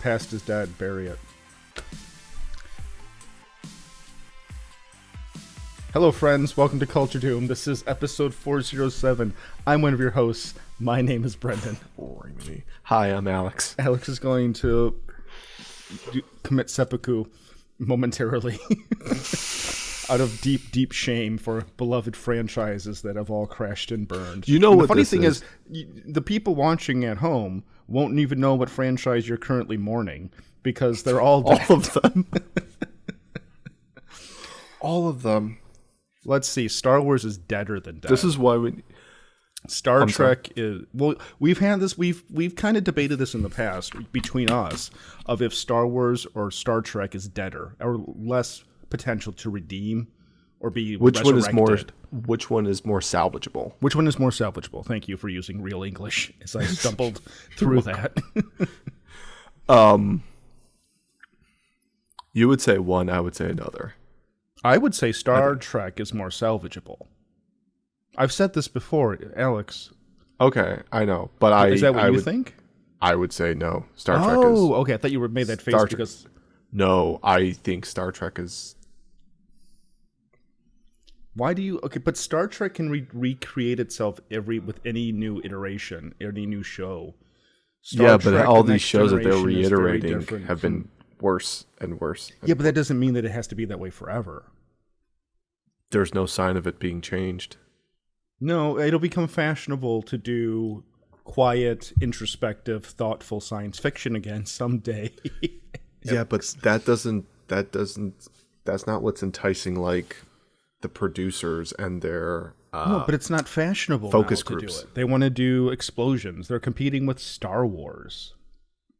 past is dead. Bury it. Hello, friends. Welcome to Culture Doom. This is episode 407. I'm one of your hosts. My name is Brendan. Hi, I'm Alex. Alex is going to commit seppuku momentarily out of deep, deep shame for beloved franchises that have all crashed and burned. You know and what the funny this thing is, the people watching at home won't even know what franchise you're currently mourning because they're all dead. All of them. All of them. Let's see. Star Wars is deader than dead. This is why we... Star Trek is... Well, we've had this... We've kind of debated this in the past between us of if Star Wars or Star Trek is deader or less potential to redeem or be resurrected. Which one is more salvageable? Which one is more salvageable? Thank you for using real English as I stumbled through that. You would say one, I would say another. I would say Star Trek is more salvageable. I've said this before, Alex. Okay, I know, but is that what you think? I would say no. Star Trek is... Oh, okay. I thought you made that face because... No, I think Star Trek is... Why do you... Okay, but Star Trek can recreate itself with any new iteration, any new show. But all these shows that they're reiterating have been worse and worse. Yeah, but that doesn't mean that it has to be that way forever. There's no sign of it being changed. No, it'll become fashionable to do quiet, introspective, thoughtful science fiction again someday. Yeah, but that's not what's enticing, like the producers and their no, but it's not fashionable focus now groups. To do it. They want to do explosions. They're competing with Star Wars.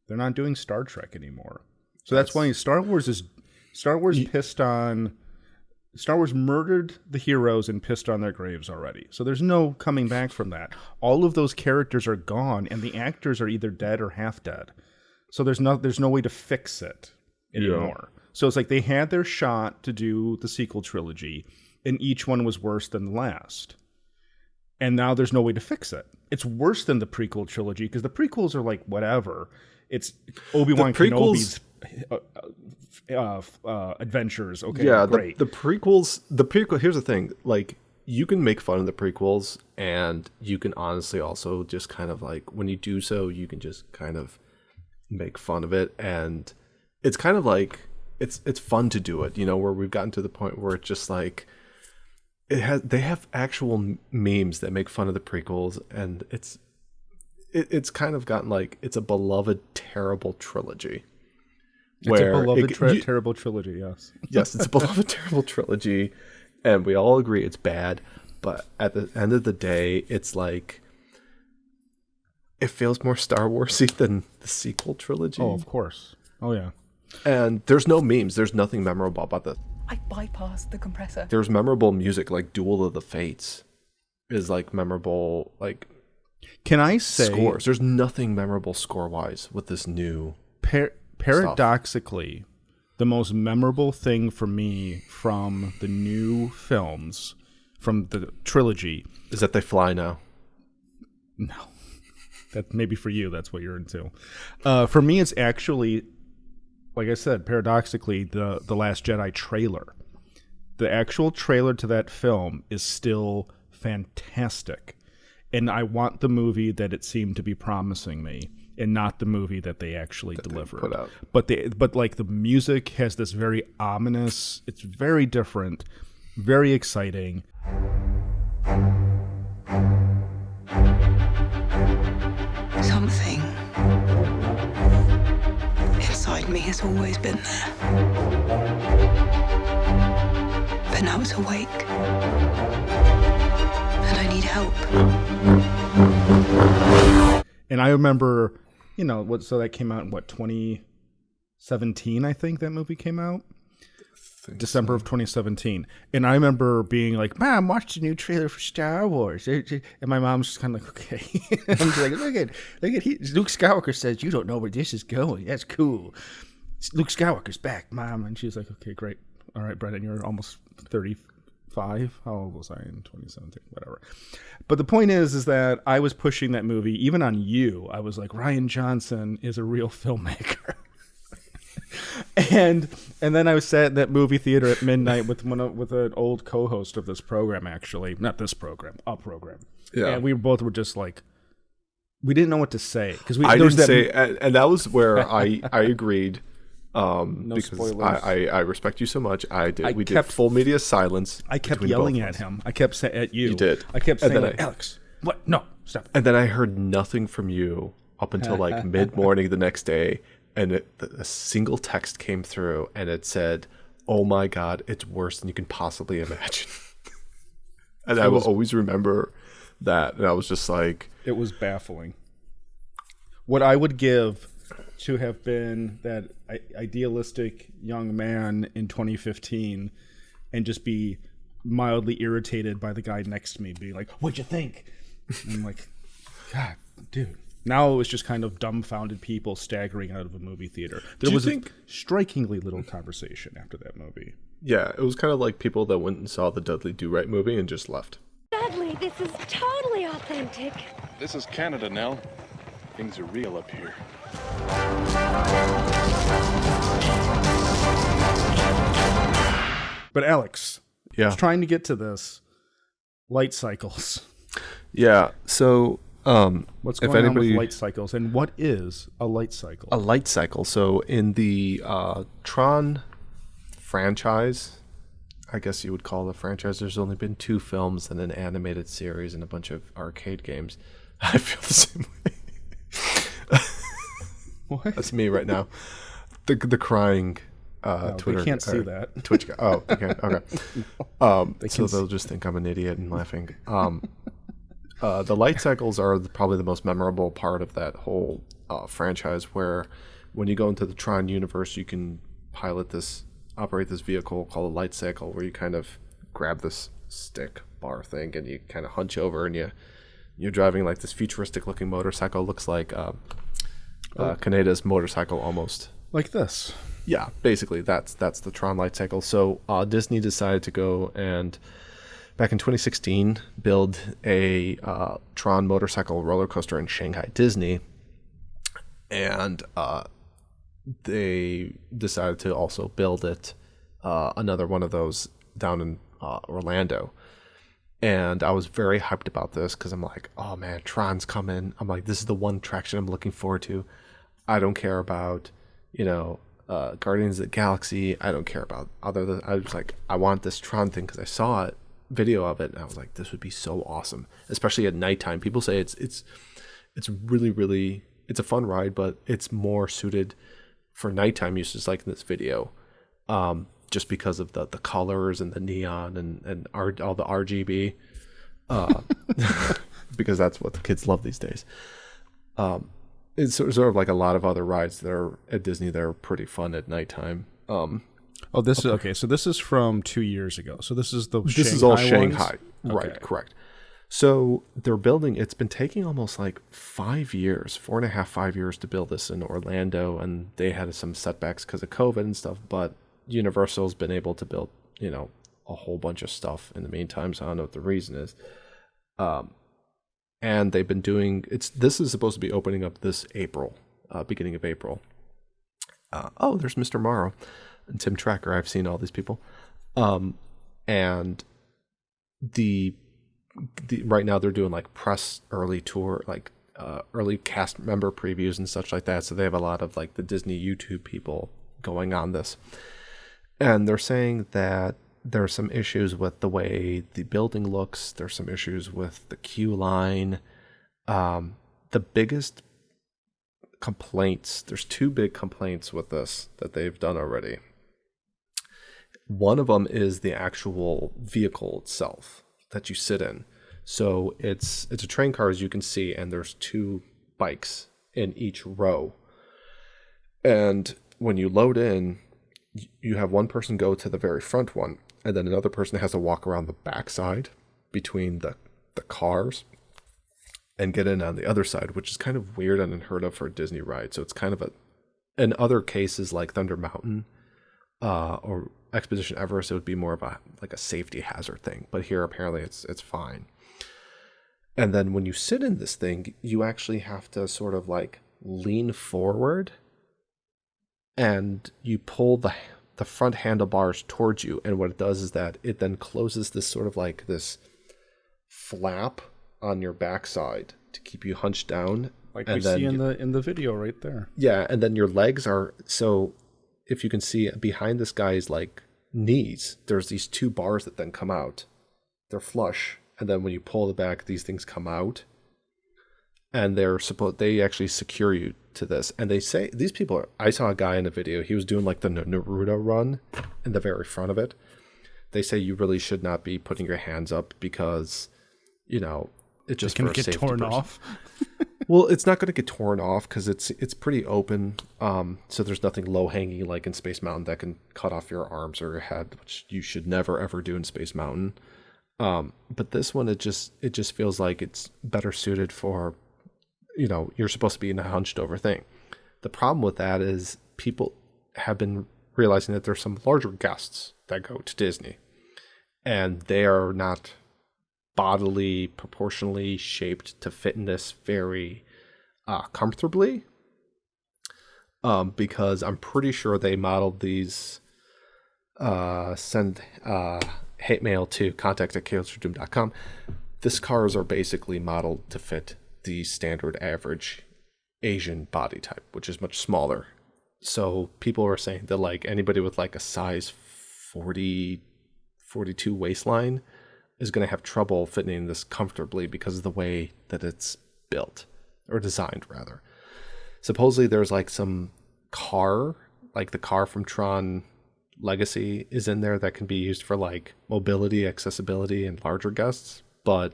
They're not doing Star Trek anymore. So that's why Star Wars murdered the heroes and pissed on their graves already. So there's no coming back from that. All of those characters are gone, and the actors are either dead or half dead. So there's no way to fix it anymore. Yeah. So it's like they had their shot to do the sequel trilogy, and each one was worse than the last. And now there's no way to fix it. It's worse than the prequel trilogy because the prequels are like whatever. It's Obi-Wan Kenobi's adventures. Okay, yeah, great. The prequel. Here's the thing: like, you can make fun of the prequels, and you can honestly also just kind of like, when you do so, you can just kind of make fun of it, and it's kind of like it's fun to do it. You know, where we've gotten to the point where it's just like they have actual memes that make fun of the prequels, and it's kind of gotten like it's a beloved terrible trilogy. It's a beloved terrible trilogy, yes. Yes, it's a beloved terrible trilogy, and we all agree it's bad, but at the end of the day, it's like, it feels more Star Wars-y than the sequel trilogy. Oh, of course. Oh, yeah. And there's no memes. There's nothing memorable about this. I bypassed the compressor. There's memorable music, like Duel of the Fates is like memorable, like... Can I say... Scores. There's nothing memorable score-wise with this new... Paradoxically, the most memorable thing for me from the new films, from the trilogy... is that they fly now. No. That maybe for you, that's what you're into. For me, it's actually, like I said, paradoxically, the Last Jedi trailer. The actual trailer to that film is still fantastic. And I want the movie that it seemed to be promising me, and not the movie that they actually delivered. Put out. But like the music has this very ominous, it's very different, very exciting. Something inside me has always been there. But now it's awake. And I need help. And I remember, so that came out in 2017, I think that movie came out. December of 2017. And I remember being like, Mom, watch the new trailer for Star Wars. And my mom's just kind of like, okay. I'm just like, look at Luke Skywalker says, you don't know where this is going. That's cool. Luke Skywalker's back, Mom. And she's like, okay, great. All right, Brendan, you're almost 35. How old was I in 2017? Whatever. But the point is that I was pushing that movie, even on you. I was like, Rian Johnson is a real filmmaker. And then I was sat in that movie theater at midnight with an old co-host of this program, actually, not this program, a program. Yeah. And we both were just like, we didn't know what to say because I didn't say, and that was where I agreed. No because spoilers. I respect you so much. We did full media silence. I kept between yelling both of at us. him. I kept saying at you. You did. I kept And saying, then like, Alex, what? No, stop. And then I heard nothing from you up until like mid-morning the next day, and a single text came through, and it said, "Oh my God, it's worse than you can possibly imagine." And I will always remember that. And I was just like, it was baffling. What I would give to have been that idealistic young man in 2015 and just be mildly irritated by the guy next to me, be like, "What'd you think?" And I'm like, God, dude. Now it was just kind of dumbfounded people staggering out of a movie theater. There was strikingly little conversation after that movie. yeah, it was kind of like people that went and saw the Dudley Do-Right movie and just left. Dudley, this is totally authentic. This is Canada, Nell. Things are real up here. But Alex, I Yeah. was trying to get to this. Lightcycles. Yeah. So, What's if going anybody, on with Lightcycles, and what is a light cycle? a light cycle. So in the Tron franchise, I guess you would call the franchise, there's only been 2 films and an animated series and a bunch of arcade games. I feel the same way. What? That's me right now. The crying No, Twitter. they can't see that. Twitch. Oh, okay. Okay. So can they'll just think I'm an idiot and laughing. The light cycles are probably the most memorable part of that whole franchise, where when you go into the Tron universe, you can operate this vehicle called a light cycle, where you kind of grab this stick bar thing and you kind of hunch over and you're driving like this futuristic looking motorcycle. Looks like Kaneda's motorcycle almost. Like this. Yeah, basically that's the Tron light cycle. So Disney decided to go and back in 2016 build a Tron motorcycle roller coaster in Shanghai Disney, and they decided to also build another one of those down in Orlando. And I was very hyped about this because I'm like, oh man, Tron's coming. I'm like, this is the one attraction I'm looking forward to. I don't care about, Guardians of the Galaxy. I don't care about I was like, I want this Tron thing because I saw a video of it and I was like, this would be so awesome, especially at nighttime. People say it's really, really, it's a fun ride, but it's more suited for nighttime uses, like in this video, just because of the colors and the neon and all the RGB, because that's what the kids love these days. It's sort of like a lot of other rides that are at Disney that are pretty fun at nighttime. This is okay. So this is from 2 years ago. So this is This is all ones? Shanghai, right? Okay. Correct. So they're building. It's been taking almost like 5 years, 4.5, 5 years to build this in Orlando, and they had some setbacks because of COVID and stuff. But Universal's been able to build, a whole bunch of stuff in the meantime. So I don't know what the reason is. And they've been doing this is supposed to be opening up this April, beginning of April. There's Mr. Morrow and Tim Tracker. I've seen all these people. And the right now they're doing like press early tour, like early cast member previews and such like that. So they have a lot of like the Disney YouTube people going on this. And they're saying that there are some issues with the way the building looks. There's some issues with the queue line. The biggest complaints, there's 2 big complaints with this that they've done already. One of them is the actual vehicle itself that you sit in. So it's a train car, as you can see, and there's 2 bikes in each row. And when you load in, you have one person go to the very front one, and then another person has to walk around the backside between the cars and get in on the other side, which is kind of weird and unheard of for a Disney ride. So it's kind of in other cases like Thunder Mountain or Expedition Everest, it would be more of a safety hazard thing. But here apparently it's fine. And then when you sit in this thing, you actually have to sort of like lean forward and you pull the front handlebars towards you, and what it does is that it then closes this sort of like this flap on your backside to keep you hunched down. Like we see in the video right there. Yeah, and then your legs are, so if you can see behind this guy's like knees, there's these two bars that then come out. They're flush, and then when you pull the back, these things come out, and they actually secure you to this. And they say these people I saw a guy in a video, he was doing like the Naruto run in the very front of it. They say you really should not be putting your hands up because, you know, it just can get torn off. Well, it's not going to get torn off because it's pretty open. So there's nothing low hanging like in Space Mountain that can cut off your arms or your head, which you should never ever do in Space Mountain. But this one, it just feels like it's better suited for, you know, you're supposed to be in a hunched over thing. The problem with that is people have been realizing that there's some larger guests that go to Disney, and they are not bodily proportionally shaped to fit in this very comfortably, because I'm pretty sure they modeled these send hate mail to contact@chaosredoom.com. These cars are basically modeled to fit the standard average Asian body type, which is much smaller. So people are saying that like anybody with like a size 40, 42 waistline is going to have trouble fitting in this comfortably because of the way that it's built, or designed rather. Supposedly there's like some car, like the car from Tron Legacy is in there that can be used for like mobility, accessibility, and larger guests, but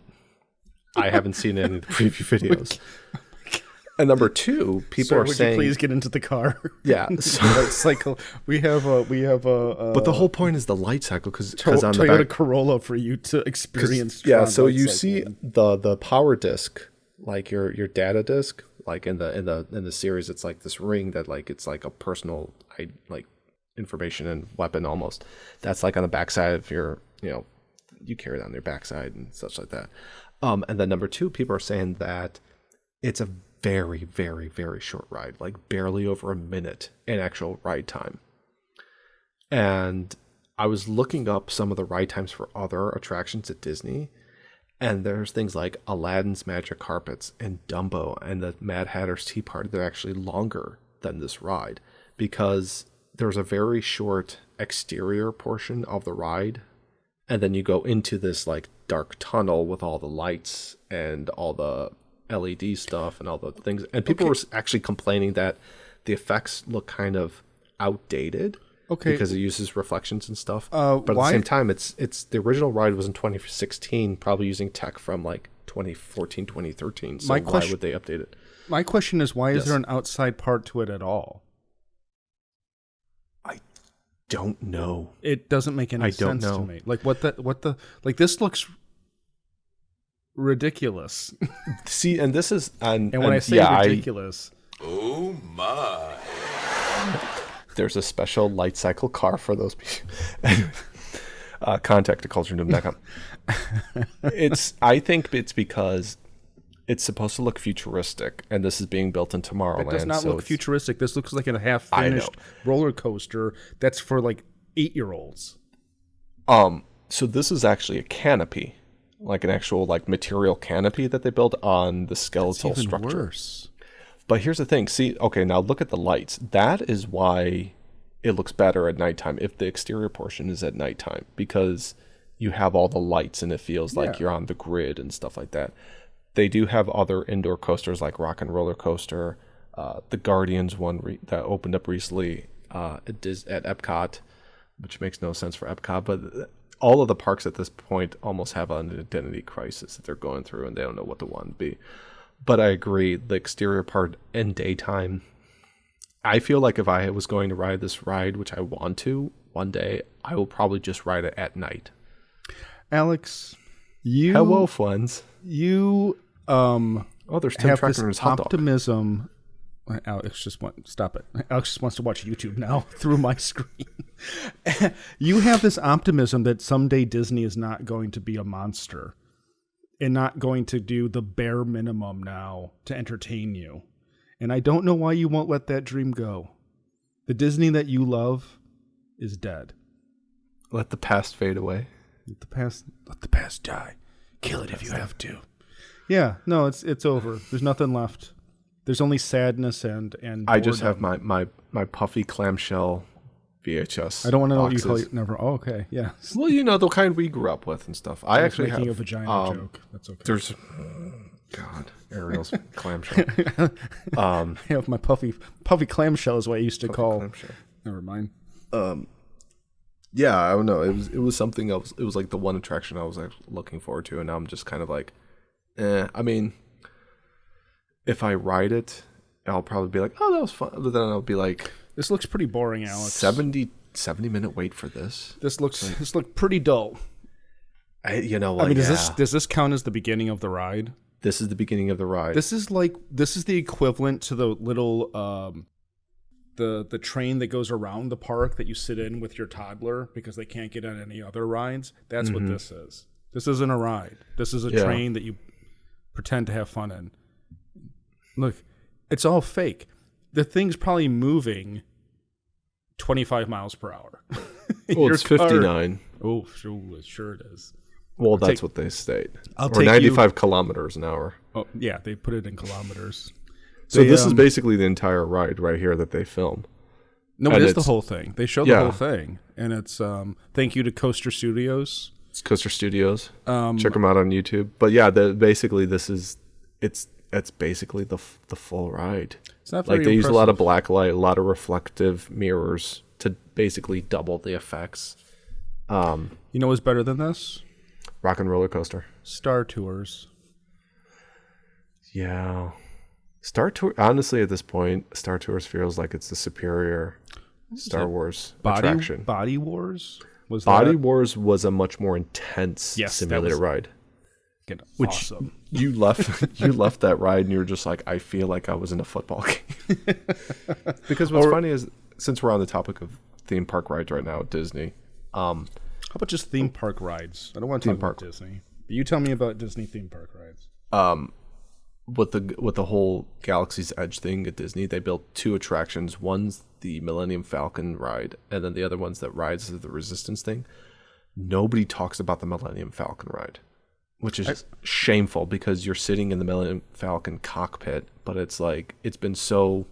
I haven't seen any of the preview videos. And number two, people are saying, would you please get into the car? Yeah, so Lightcycle. We have a. But the whole point is the Lightcycle because on the Toyota back, Corolla for you to experience. Yeah, so you Lightcycle. see the power disc, like your data disc, like in the series, it's like this ring that like it's like a personal like information and weapon almost. That's like on the backside of your, you know, you carry it on your backside and such like that. And then number two, people are saying that it's a very, very, very short ride, like barely over a minute in actual ride time. And I was looking up some of the ride times for other attractions at Disney, and there's things like Aladdin's Magic Carpets and Dumbo and the Mad Hatter's Tea Party. They're actually longer than this ride because there's a very short exterior portion of the ride, and then you go into this like dark tunnel with all the lights and all the LED stuff and all the things. And people were actually complaining that the effects look kind of outdated. Okay. Because it uses reflections and stuff. But at the same time, it's the original ride was in 2016, probably using tech from like 2014, 2013. So why would they update it? My question is, why is there an outside part to it at all? I don't know. It doesn't make any sense to me. Like what the like this looks ridiculous. See, and this is and when I say ridiculous, Oh my. there's a special Lightcycle car for those people. Contact @culturedoom.com. I think it's because it's supposed to look futuristic, and this is being built in Tomorrowland. it does not look futuristic. This looks like a half-finished roller coaster that's for like 8-year-olds. So this is actually a canopy, like an actual like material canopy that they built on the skeletal That's even structure. Worse. But here's the thing. See, okay, now look at the lights. That is why it looks better at nighttime if the exterior portion is at nighttime, because you have all the lights and it feels like you're on the grid and stuff like that. They do have other indoor coasters like Rock and Roller Coaster, the Guardians one that opened up recently at Epcot, which makes no sense for Epcot, but all of the parks at this point almost have an identity crisis that they're going through and they don't know what the one would be. But I agree, the exterior part in daytime, I feel like if I was going to ride this ride, which I want to one day, I will probably just ride it at night. Alex, Hello, friends. There's Tim have Tracker this and his hot dog. optimism. Stop it. Alex just wants to watch YouTube now through my screen. You have this optimism that someday Disney is not going to be a monster and not going to do the bare minimum now to entertain you. And I don't know why you won't let that dream go. The Disney that you love is dead. Let the past fade away. Let the past die. Kill it if you have to. Yeah, no, it's over. There's nothing left. There's only sadness and I just have boredom. my puffy clamshell VHS. I don't want to know boxes. what you call it. Never. Oh, okay. Yeah. Well, you know, the kind we grew up with and stuff. I actually making have a vagina joke. That's okay. There's God, Ariel's clamshell. I have my puffy clamshell is what I used to call. Clamshell. Never mind. Yeah, I don't know. It was something else. It was like the one attraction I was like looking forward to, and now I'm just kind of like, I mean, if I ride it, I'll probably be like, oh, that was fun. But then I'll be like, This looks pretty boring, Alex. 70-minute wait for this. This looked pretty dull. You know what? I mean, does this count as the beginning of the ride? This is the beginning of the ride. This is the equivalent to the little the train that goes around the park that you sit in with your toddler because they can't get on any other rides. That's what this is. This isn't a ride. This is a train that you pretend to have fun in. Look, it's all fake. The thing's probably moving 25 miles per hour. Well, it's 59. Oh, sure it is. Well, that's what they state. I'll or take 95 kilometers an hour. Oh, yeah, they put it in kilometers. So this is basically the entire ride right here that they film. No, and it is the whole thing. They show the Yeah. whole thing. And it's thank you to Coaster Studios. It's Coaster Studios. Check them out on YouTube. But yeah, basically it's basically the full ride. It's not very like they use a lot of impressive. black light, a lot of reflective mirrors to basically double the effects. You know what's better than this? Rock and Roller Coaster. Star Tours. Yeah. Star Tour. Honestly, at this point, Star Tours feels like it's the superior Star Wars attraction. Body Wars? Was Body that? Wars was a much more intense Yes, that simulator was- ride. Which awesome. You left that ride and you were just like, I feel like I was in a football game. Because what's funny is, since we're on the topic of theme park rides right now at Disney, How about just theme park rides? I don't want to talk about Disney. But you tell me about Disney theme park rides. with the whole Galaxy's Edge thing at Disney, they built two attractions. One's the Millennium Falcon ride, and then the other one's that Rise of the Resistance thing. Nobody talks about the Millennium Falcon ride, which is shameful because you're sitting in the Millennium Falcon cockpit, but it's like it's been so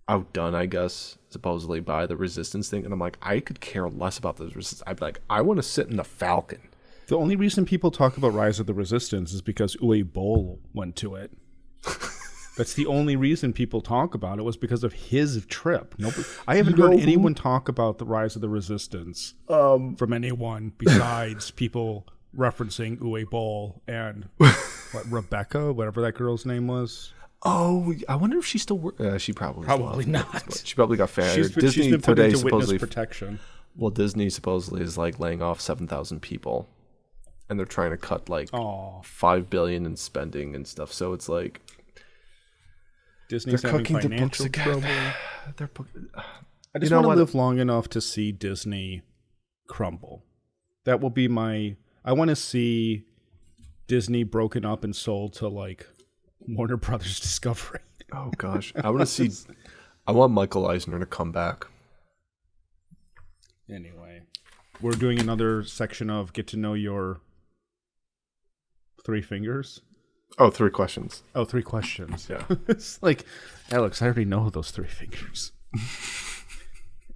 outdone, I guess, supposedly by the Resistance thing. And I'm like, I could care less about the Resistance. I'd be like, I want to sit in the Falcon. The only reason people talk about Rise of the Resistance is because Uwe Boll went to it. That's the only reason people talk about it, was because of his trip. I haven't heard anyone talk about the Rise of the Resistance from anyone besides people referencing Uwe Boll and Rebecca, whatever that girl's name was. Oh, I wonder if she still works. She probably not. She probably got fired. She's Disney been put today into witness supposedly. protection. Well, Disney supposedly is like laying off 7,000 people, and they're trying to cut like $5 billion in spending and stuff. So it's like Disney's they're having cooking the financial books trouble. again. I just want to live long enough to see Disney crumble. That will be my. I want to see Disney broken up and sold to like Warner Brothers Discovery. Oh gosh, I want to see. I want Michael Eisner to come back. Anyway, we're doing another section of get to know your three fingers. Oh, 3 questions. Oh, 3 questions. Yeah. It's like, Alex, I already know those 3 fingers.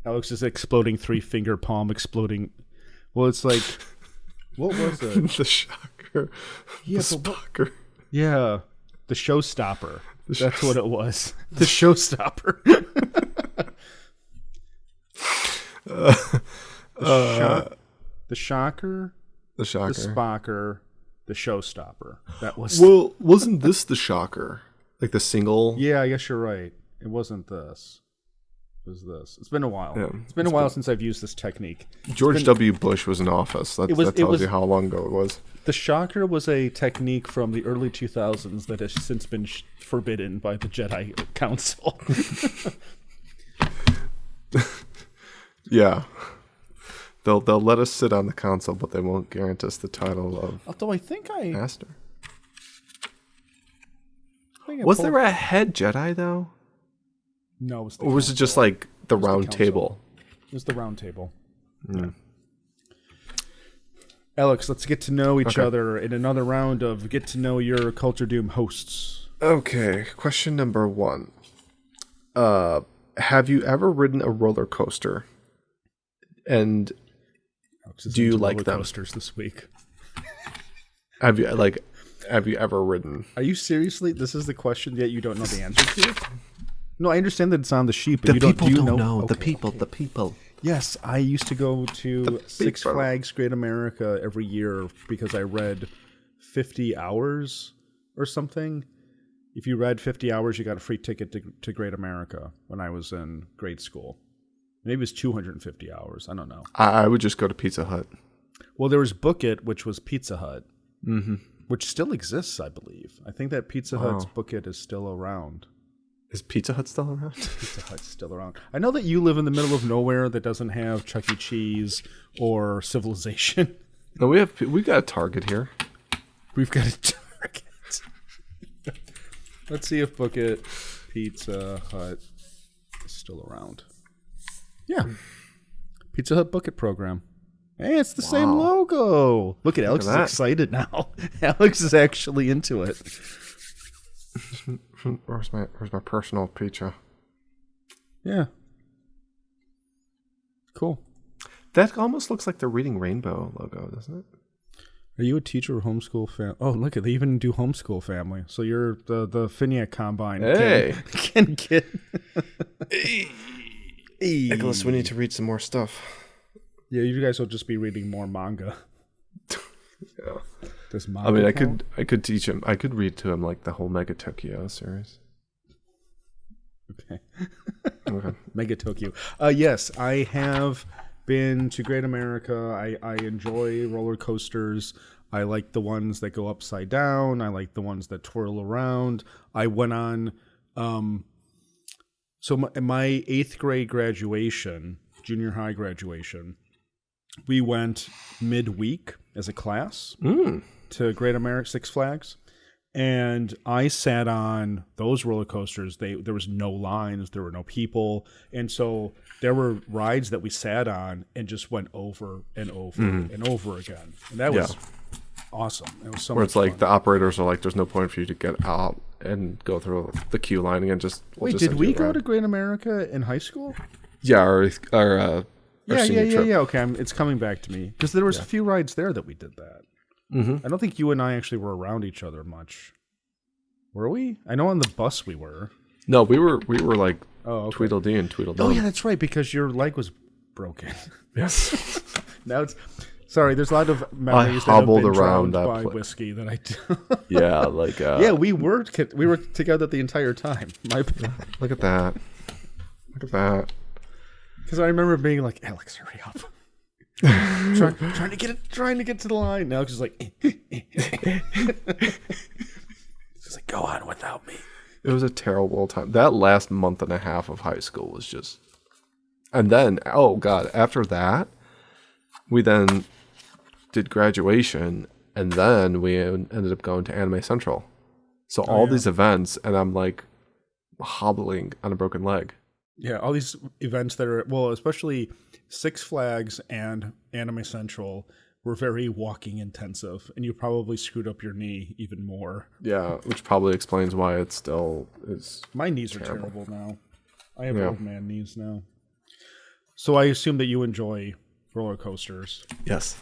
Alex is exploding 3-finger palm exploding. Well, it's like, what was it? The shocker. Yeah, the spocker. Yeah, the showstopper. That's what it was. The showstopper. The shocker. The shocker. The spocker. The showstopper. That was. Well, wasn't this the shocker? Like the single? Yeah, I guess you're right. It wasn't this. It was this. It's been a while. Yeah, it's been a while since I've used this technique. George W. Bush was in office. That tells you how long ago it was. The shocker was a technique from the early 2000s that has since been forbidden by the Jedi Council. Yeah. They'll let us sit on the council, but they won't grant us the title of Although I think master. Was there a head Jedi though? No, it was the Or was it council. just like the It's round council. table. It's the round table. Yeah. Alex, let's get to know each other in another round of Get to Know Your Culture Doom hosts. Okay, question number 1. Have you ever ridden a roller coaster? And Alex is do you into like roller them? coasters this week? Have you ever ridden? Are you seriously? This is the question yet you don't know the answer to? No, I understand that it's on the sheet, but you don't. Do you know? The Okay. people. Yes, I used to go to Six people. Flags Great America every year because I read 50 hours or something. If you read 50 hours, you got a free ticket to Great America when I was in grade school. Maybe it was 250 hours. I don't know. I would just go to Pizza Hut. Well, there was Book It, which was Pizza Hut, which still exists, I believe. I think that Pizza Hut's Book It is still around. Is Pizza Hut still around? Pizza Hut's still around. I know that you live in the middle of nowhere that doesn't have Chuck E. Cheese or Civilization. No, we got a Target here. We've got a Target. Let's see if Book It Pizza Hut is still around. Yeah. Pizza Hut Book It program. Hey, it's the same logo. Look at Alex at is that. excited now. Alex is actually into it. Where's my personal pizza? Yeah. Cool. That almost looks like the Reading Rainbow logo, doesn't it? Are you a teacher or homeschool family? Oh, look, they even do homeschool family. So you're the FINIAC Combine. Hey. Can get... Nicholas, we need to read some more stuff. Yeah, you guys will just be reading more manga. Yeah. Does manga I mean, count? I could teach him. I could read to him like the whole Mega Tokyo series. Okay. Okay. Mega Tokyo. Yes, I have been to Great America. I enjoy roller coasters. I like the ones that go upside down. I like the ones that twirl around. I went on... So my 8th grade graduation, junior high graduation, we went midweek as a class to Great America Six Flags, and I sat on those roller coasters. There was no lines, there were no people, and so there were rides that we sat on and just went over and over and over again, and that was awesome. It was so Where much it's like fun. the operators are like, "There's no point for you to get out and go through the queue line and just." Wait, did we go to Great America in high school? Yeah, our senior trip. Yeah. Okay, it's coming back to me because there was a few rides there that we did that. I don't think you and I actually were around each other much. Were we? I know on the bus we were. No, we were like Okay. Tweedledee and Tweedledum. Oh yeah, that's right because your leg was broken. Yes. Now it's sorry. There's a lot of memories that have hobbled been around drowned that by pla- whiskey that I do. Yeah, like Yeah, we were together the entire time. Look at that. Look at that. Because I remember being like, Alex, hurry up. trying to get to the line. Now Alex is like, he's like, go on without me. It was a terrible time. That last month and a half of high school was just... And then, oh God, after that, we then did graduation, and then we ended up going to Anime Central. So all these events, and I'm like hobbling on a broken leg. Yeah, all these events that are, well, especially Six Flags and Anime Central were very walking intensive, and you probably screwed up your knee even more. Yeah, which probably explains why it still is. My knees are terrible now. I have old man knees now. So I assume that you enjoy roller coasters, Yes.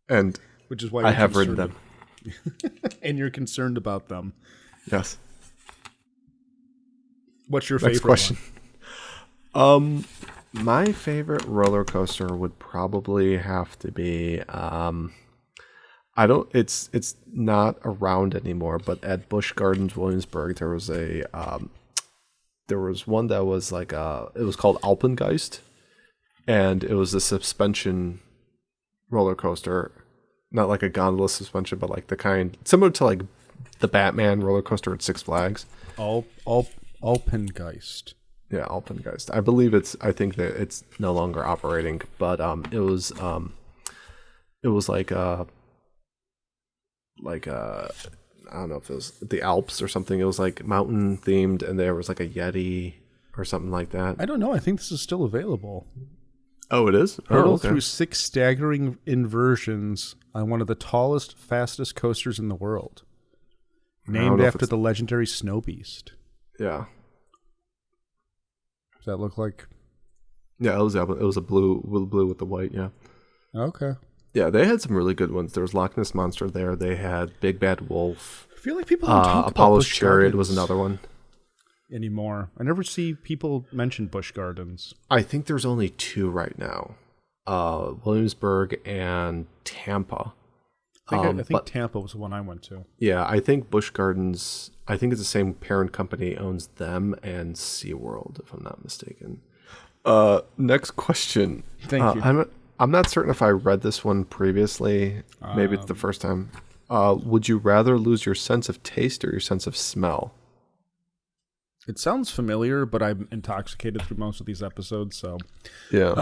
And which is why I you're have ridden them. and you're concerned about them. Yes. What's your Next favorite question. one? My favorite roller coaster would probably have to be it's not around anymore, but at Busch Gardens Williamsburg there was one that was like it was called Alpengeist, and it was a suspension roller coaster, not like a gondola suspension, but like the kind similar to like the Batman roller coaster at Six Flags. Alpengeist. Yeah, Alpengeist. I think that it's no longer operating, but it was like I don't know if it was the Alps or something. It was like mountain themed, and there was like a Yeti or something like that. I don't know. I think this is still available. Oh, it is? Hurtle okay. through 6 staggering inversions on one of the tallest, fastest coasters in the world. Named after the legendary Snow Beast. Yeah. Does that look like? Yeah, it was a blue with the white, yeah. Okay. Yeah, they had some really good ones. There was Loch Ness Monster there. They had Big Bad Wolf. I feel like people don't talk about Apollo's Busch Chariot Gardens was another one. anymore. I never see people mention Busch Gardens. I think there's only 2 right now. Williamsburg and Tampa. I think Tampa was the one I went to. Yeah, I think Busch Gardens, I think it's the same parent company owns them and SeaWorld, if I'm not mistaken. Next question. Thank you. I'm not certain if I read this one previously. Maybe it's the first time. Would you rather lose your sense of taste or your sense of smell? It sounds familiar, but I'm intoxicated through most of these episodes, so. Yeah.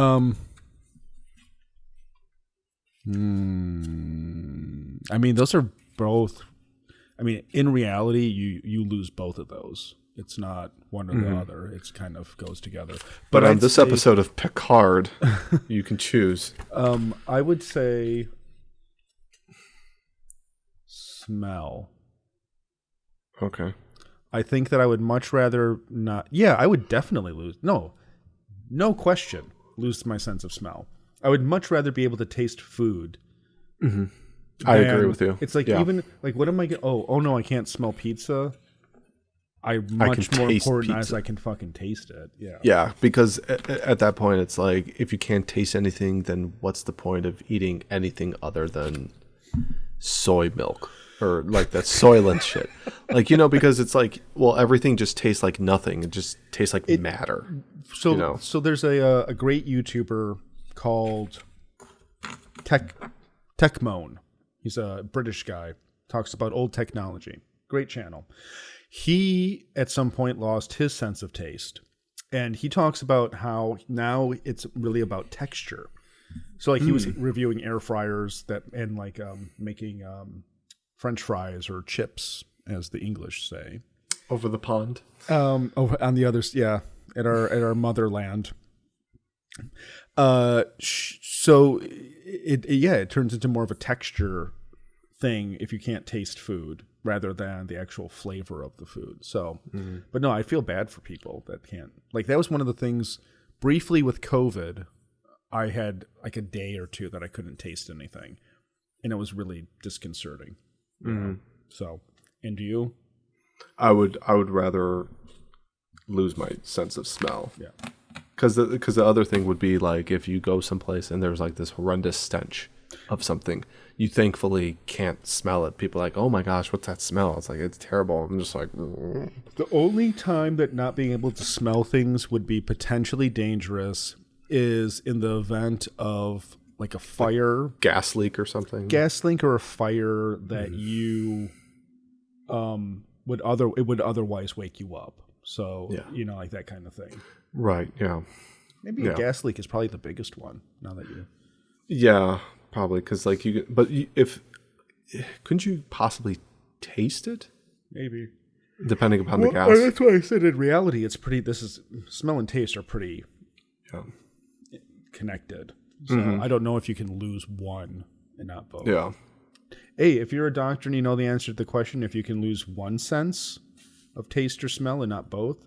I mean, those are both. I mean, in reality, you lose both of those. It's not one or the other. It's kind of goes together. But on I'd this say, episode of Picard, you can choose. I would say smell. Okay. I think that I would much rather not. Yeah, I would definitely lose. No question, lose my sense of smell. I would much rather be able to taste food. Mm-hmm. I agree with you. It's like even like what am I? Oh no, I can't smell pizza. Much more important as I can fucking taste it. Yeah. Yeah, because at that point, it's like if you can't taste anything, then what's the point of eating anything other than soy milk or like that Soylent shit? Like, because it's like, well, everything just tastes like nothing. It just tastes like matter. So so there's a great YouTuber called Techmoan. He's a British guy. Talks about old technology. Great channel. He, at some point, lost his sense of taste. And he talks about how now it's really about texture. So, like, he was reviewing air fryers and making French fries or chips, as the English say. Over the pond. Over on the others, yeah, at our motherland. So it turns into more of a texture thing if you can't taste food rather than the actual flavor of the food. So, but no, I feel bad for people that can't. Like, that was one of the things briefly with COVID. I had like a day or two that I couldn't taste anything, and it was really disconcerting. So, and do you? I would rather lose my sense of smell. Yeah. Because the other thing would be like if you go someplace and there's like this horrendous stench of something, you thankfully can't smell it. People are like, oh my gosh, what's that smell? It's like, it's terrible. I'm just like, The only time that not being able to smell things would be potentially dangerous is in the event of like a fire, gas leak or something. Gas leak or a fire that you would otherwise wake you up. So like that kind of thing. Right. Yeah. Maybe a gas leak is probably the biggest one. Now that you. Yeah, probably because like couldn't you possibly taste it? Maybe. Depending upon the gas. Well, that's why I said in reality, it's pretty. Smell and taste are pretty connected. So I don't know if you can lose one and not both. Yeah. Hey, if you're a doctor and you know the answer to the question, if you can lose one sense of taste or smell and not both,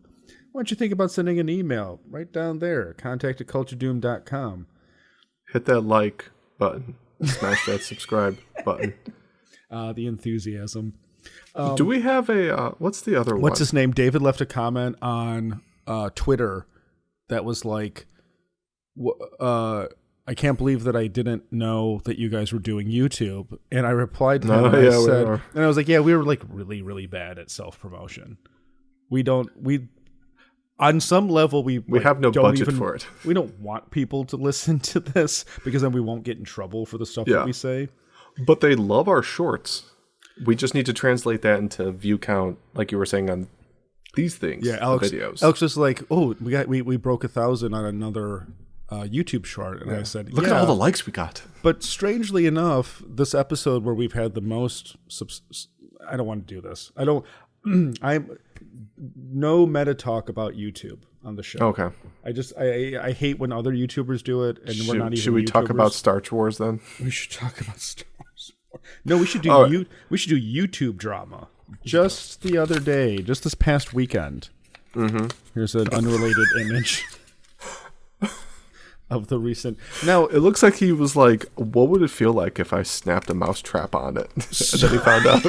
why don't you think about sending an email right down there, contact@culturedoom.com. Hit that like button. Smash that subscribe button. The enthusiasm. Do we have a, what's the other one? What's his name? David left a comment on Twitter that was like, I can't believe that I didn't know that you guys were doing YouTube. And I replied to him and I was like, yeah, we were like really, really bad at self-promotion. On some level, we have no budget for it. We don't want people to listen to this because then we won't get in trouble for the stuff that we say. But they love our shorts. We just need to translate that into view count, like you were saying on these things. Yeah, Alex. Videos. Alex was like, "Oh, we broke 1,000 on another YouTube short," and I said, "Look at all the likes we got." But strangely enough, this episode where we've had the most, I don't want to do this. I'm no meta talk about YouTube. on the show. Okay. I hate when other YouTubers do it, and we're not even. Should we talk about Star Wars then? We should talk about Star Wars. No, we should do we should do YouTube drama. Just the other day, just this past weekend. Mm-hmm. Here's an unrelated image of the recent. Now it looks like he was like, "What would it feel like if I snapped a mousetrap on it?" And then he found out.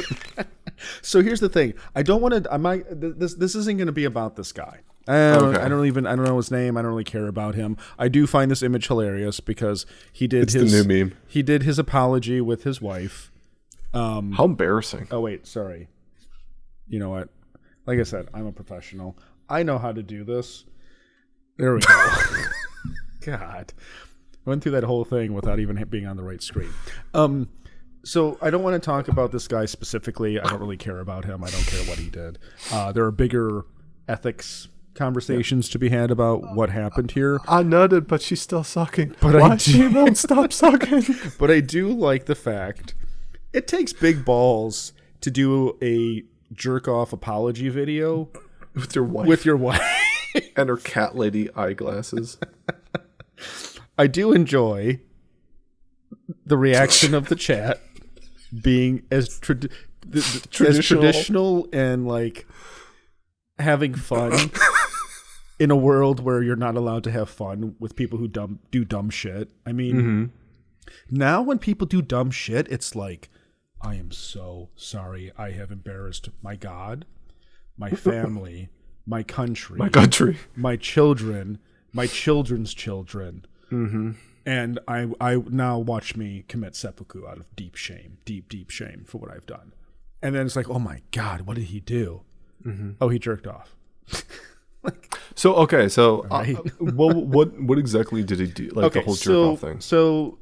So here's the thing. I don't want to. This isn't going to be about this guy. I don't know his name. I don't really care about him. I do find this image hilarious because he did the new meme. He did his apology with his wife. How embarrassing. Oh wait, sorry. You know what? Like I said, I'm a professional. I know how to do this. There we go. God. Went through that whole thing without even being on the right screen. So I don't want to talk about this guy specifically. I don't really care about him. I don't care what he did. There are bigger ethics conversations to be had about what happened here. I nutted, but she's still sucking. But why she won't stop sucking? But I do like the fact it takes big balls to do a jerk off apology video with your wife. With your wife. And her cat lady eyeglasses. I do enjoy the reaction of the chat being as traditional and like having fun in a world where you're not allowed to have fun with people who do dumb shit. I mean, now when people do dumb shit, it's like, I am so sorry. I have embarrassed my God, my family, my country, my children, my children's children. Mm-hmm. And I now watch me commit seppuku out of deep shame for what I've done. And then it's like, oh my God, what did he do? Mm-hmm. Oh, he jerked off. Right. What exactly did he do? Like the whole jerk off thing. So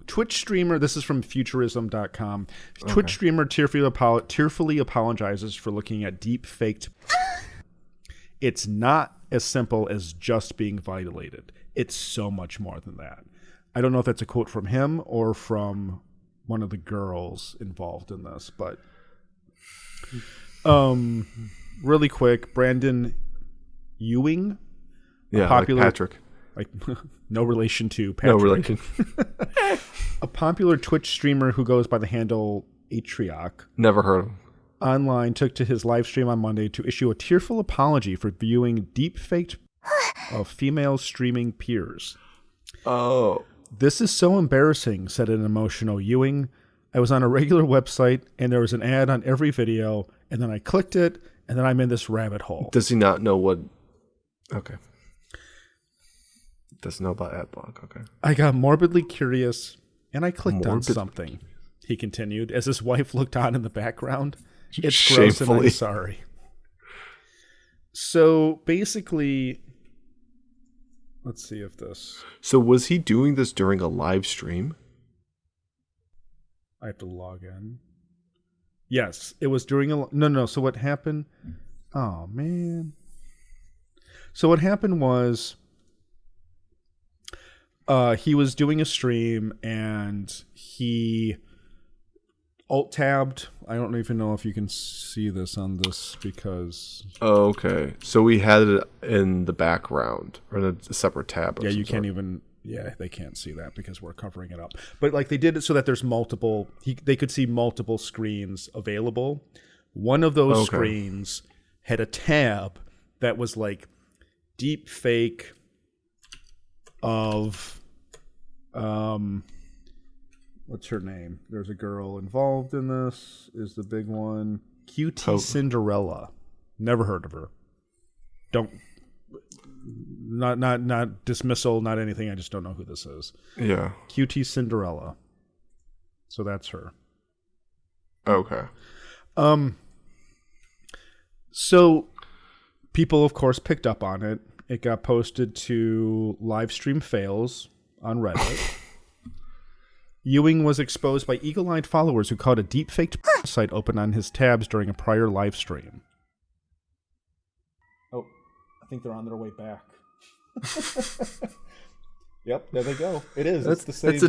Twitch streamer, this is from futurism.com. Twitch streamer tearfully apologizes for looking at deep faked. It's not as simple as just being violated. It's so much more than that. I don't know if that's a quote from him or from one of the girls involved in this, but really quick, Brandon Ewing, popular, like Patrick, like no relation to Patrick. No relation. A popular Twitch streamer who goes by the handle Atrioc. Never heard of him. Online took to his live stream on Monday to issue a tearful apology for viewing deep-faked of female streaming peers. Oh. This is so embarrassing, said an emotional Ewing. I was on a regular website, and there was an ad on every video, and then I clicked it, and then I'm in this rabbit hole. Does he not know what... Okay. Doesn't know about Adblock, okay. I got morbidly curious, and I clicked on something, he continued, as his wife looked on in the background. It's gross, and I'm sorry. So, basically... Let's see if this... So was he doing this during a live stream? I have to log in. Yes, it was during a... No. So what happened... Oh, man. So what happened was... he was doing a stream and he alt-tabbed. I don't even know if you can see this on this because... Oh, okay. So we had it in the background or in a separate tab. Yeah, you can't even... Yeah, they can't see that because we're covering it up. But like they did it so that there's multiple... They could see multiple screens available. One of those screens had a tab that was like deep fake of... what's her name? There's a girl involved in this. Is the big one QT Cinderella? Never heard of her. Not dismissal, not anything. I just don't know who this is. Yeah. QT Cinderella. So that's her. Okay. So people, of course, picked up on it. It got posted to Livestream Fails on Reddit. Ewing was exposed by eagle-eyed followers who caught a deep-faked site open on his tabs during a prior live stream. Oh, I think they're on their way back. Yep, there they go. It is. It's the same. It's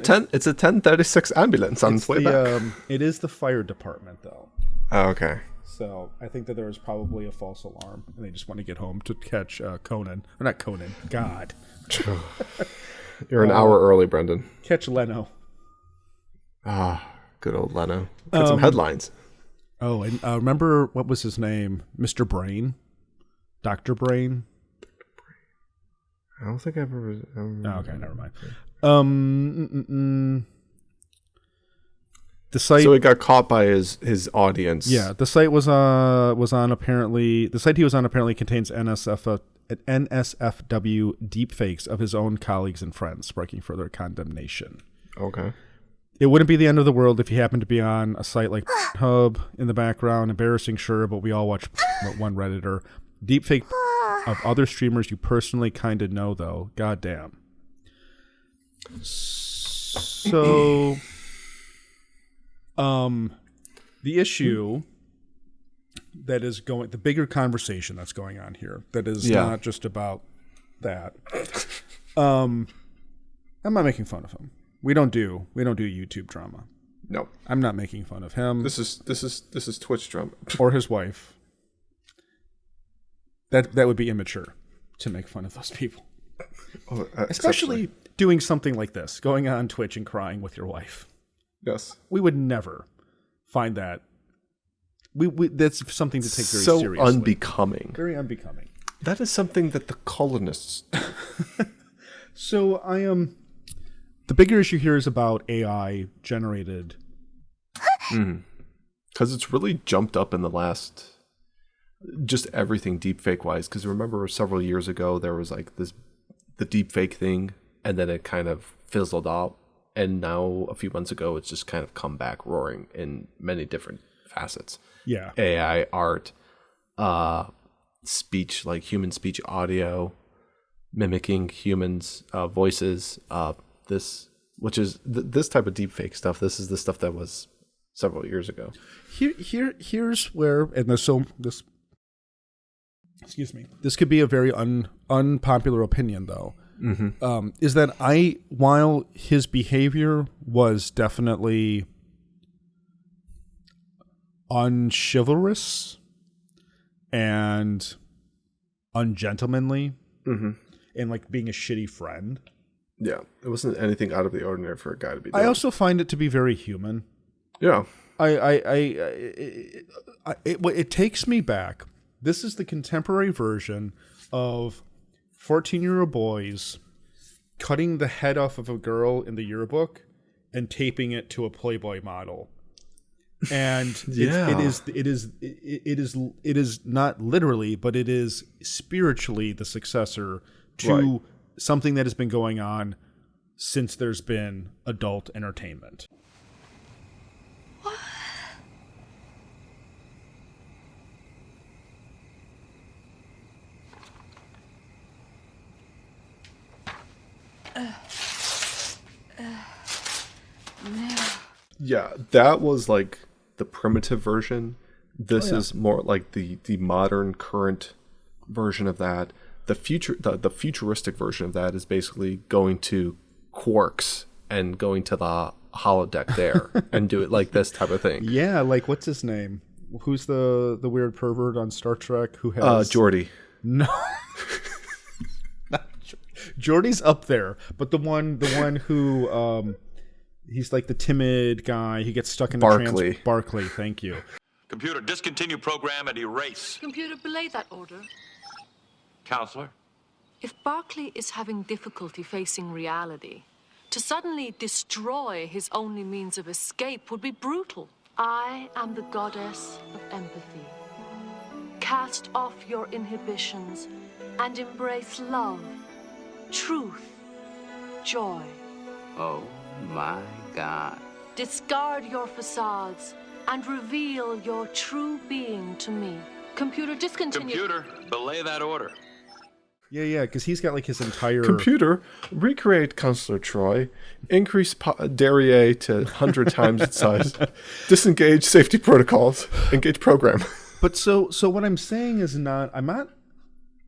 a 1036 ambulance on its way back. It is the fire department, though. Oh, okay. So I think that there was probably a false alarm, and they just want to get home to catch Conan. Or not Conan. God. You're an hour early, Brendan. Catch Leno. Ah, good old Leno. Got some headlines. Oh, and remember, what was his name? Mr. Brain? Dr. Brain? I don't think I've ever... Oh, okay, never mind. The site... So he got caught by his audience. Yeah, the site was on apparently... The site he was on apparently contains NSFW deepfakes of his own colleagues and friends, sparking further condemnation. Okay. It wouldn't be the end of the world if you happened to be on a site like Hub in the background. Embarrassing, sure, but we all watch one Redditor. Deepfake of other streamers you personally kind of know, though. Goddamn. So, the issue that is going, the bigger conversation that's going on here, that is not just about that. I'm not making fun of him. We don't do YouTube drama. No, I'm not making fun of him. This is Twitch drama or his wife. That would be immature to make fun of those people, especially doing something like this, going on Twitch and crying with your wife. Yes, we would never find that. We that's something to take very so seriously. Unbecoming. Very unbecoming. That is something that the colonists do. So I am. The bigger issue here is about AI generated. Because it's really jumped up in the last, just everything deepfake wise. Because remember several years ago, there was like the deepfake thing, and then it kind of fizzled out. And now a few months ago, it's just kind of come back roaring in many different facets. Yeah. AI, art, speech, like human speech, audio, mimicking humans' voices, this type of deepfake stuff. This is the stuff that was several years ago. Here's where, and this excuse me, this could be a very unpopular opinion though. Mm-hmm. Is that while his behavior was definitely unchivalrous and ungentlemanly, and like being a shitty friend. Yeah, it wasn't anything out of the ordinary for a guy to be doing. I also find it to be very human. Yeah. It takes me back. This is the contemporary version of 14-year-old boys cutting the head off of a girl in the yearbook and taping it to a Playboy model. And it is not literally, but it is spiritually the successor to something that has been going on since there's been adult entertainment. What? No. Yeah, that was like the primitive version. This is more like the modern current version of that. The futuristic version of that is basically going to Quarks and going to the holodeck there and do it like this type of thing. Yeah, like what's his name? Who's the weird pervert on Star Trek who has Geordi? No. Geordi's up there, but the one who he's like the timid guy. He gets stuck in Barkley. Barkley, thank you. Computer, discontinue program and erase. Computer, belay that order. Counselor? If Barclay is having difficulty facing reality, to suddenly destroy his only means of escape would be brutal. I am the goddess of empathy. Cast off your inhibitions and embrace love, truth, joy. Oh my God. Discard your facades and reveal your true being to me. Computer, discontinue. Computer, belay that order. Yeah, because he's got like his entire... Computer, recreate Counselor Troy, increase Derriere to 100 times its size, disengage safety protocols, engage program. But so what I'm saying is I'm not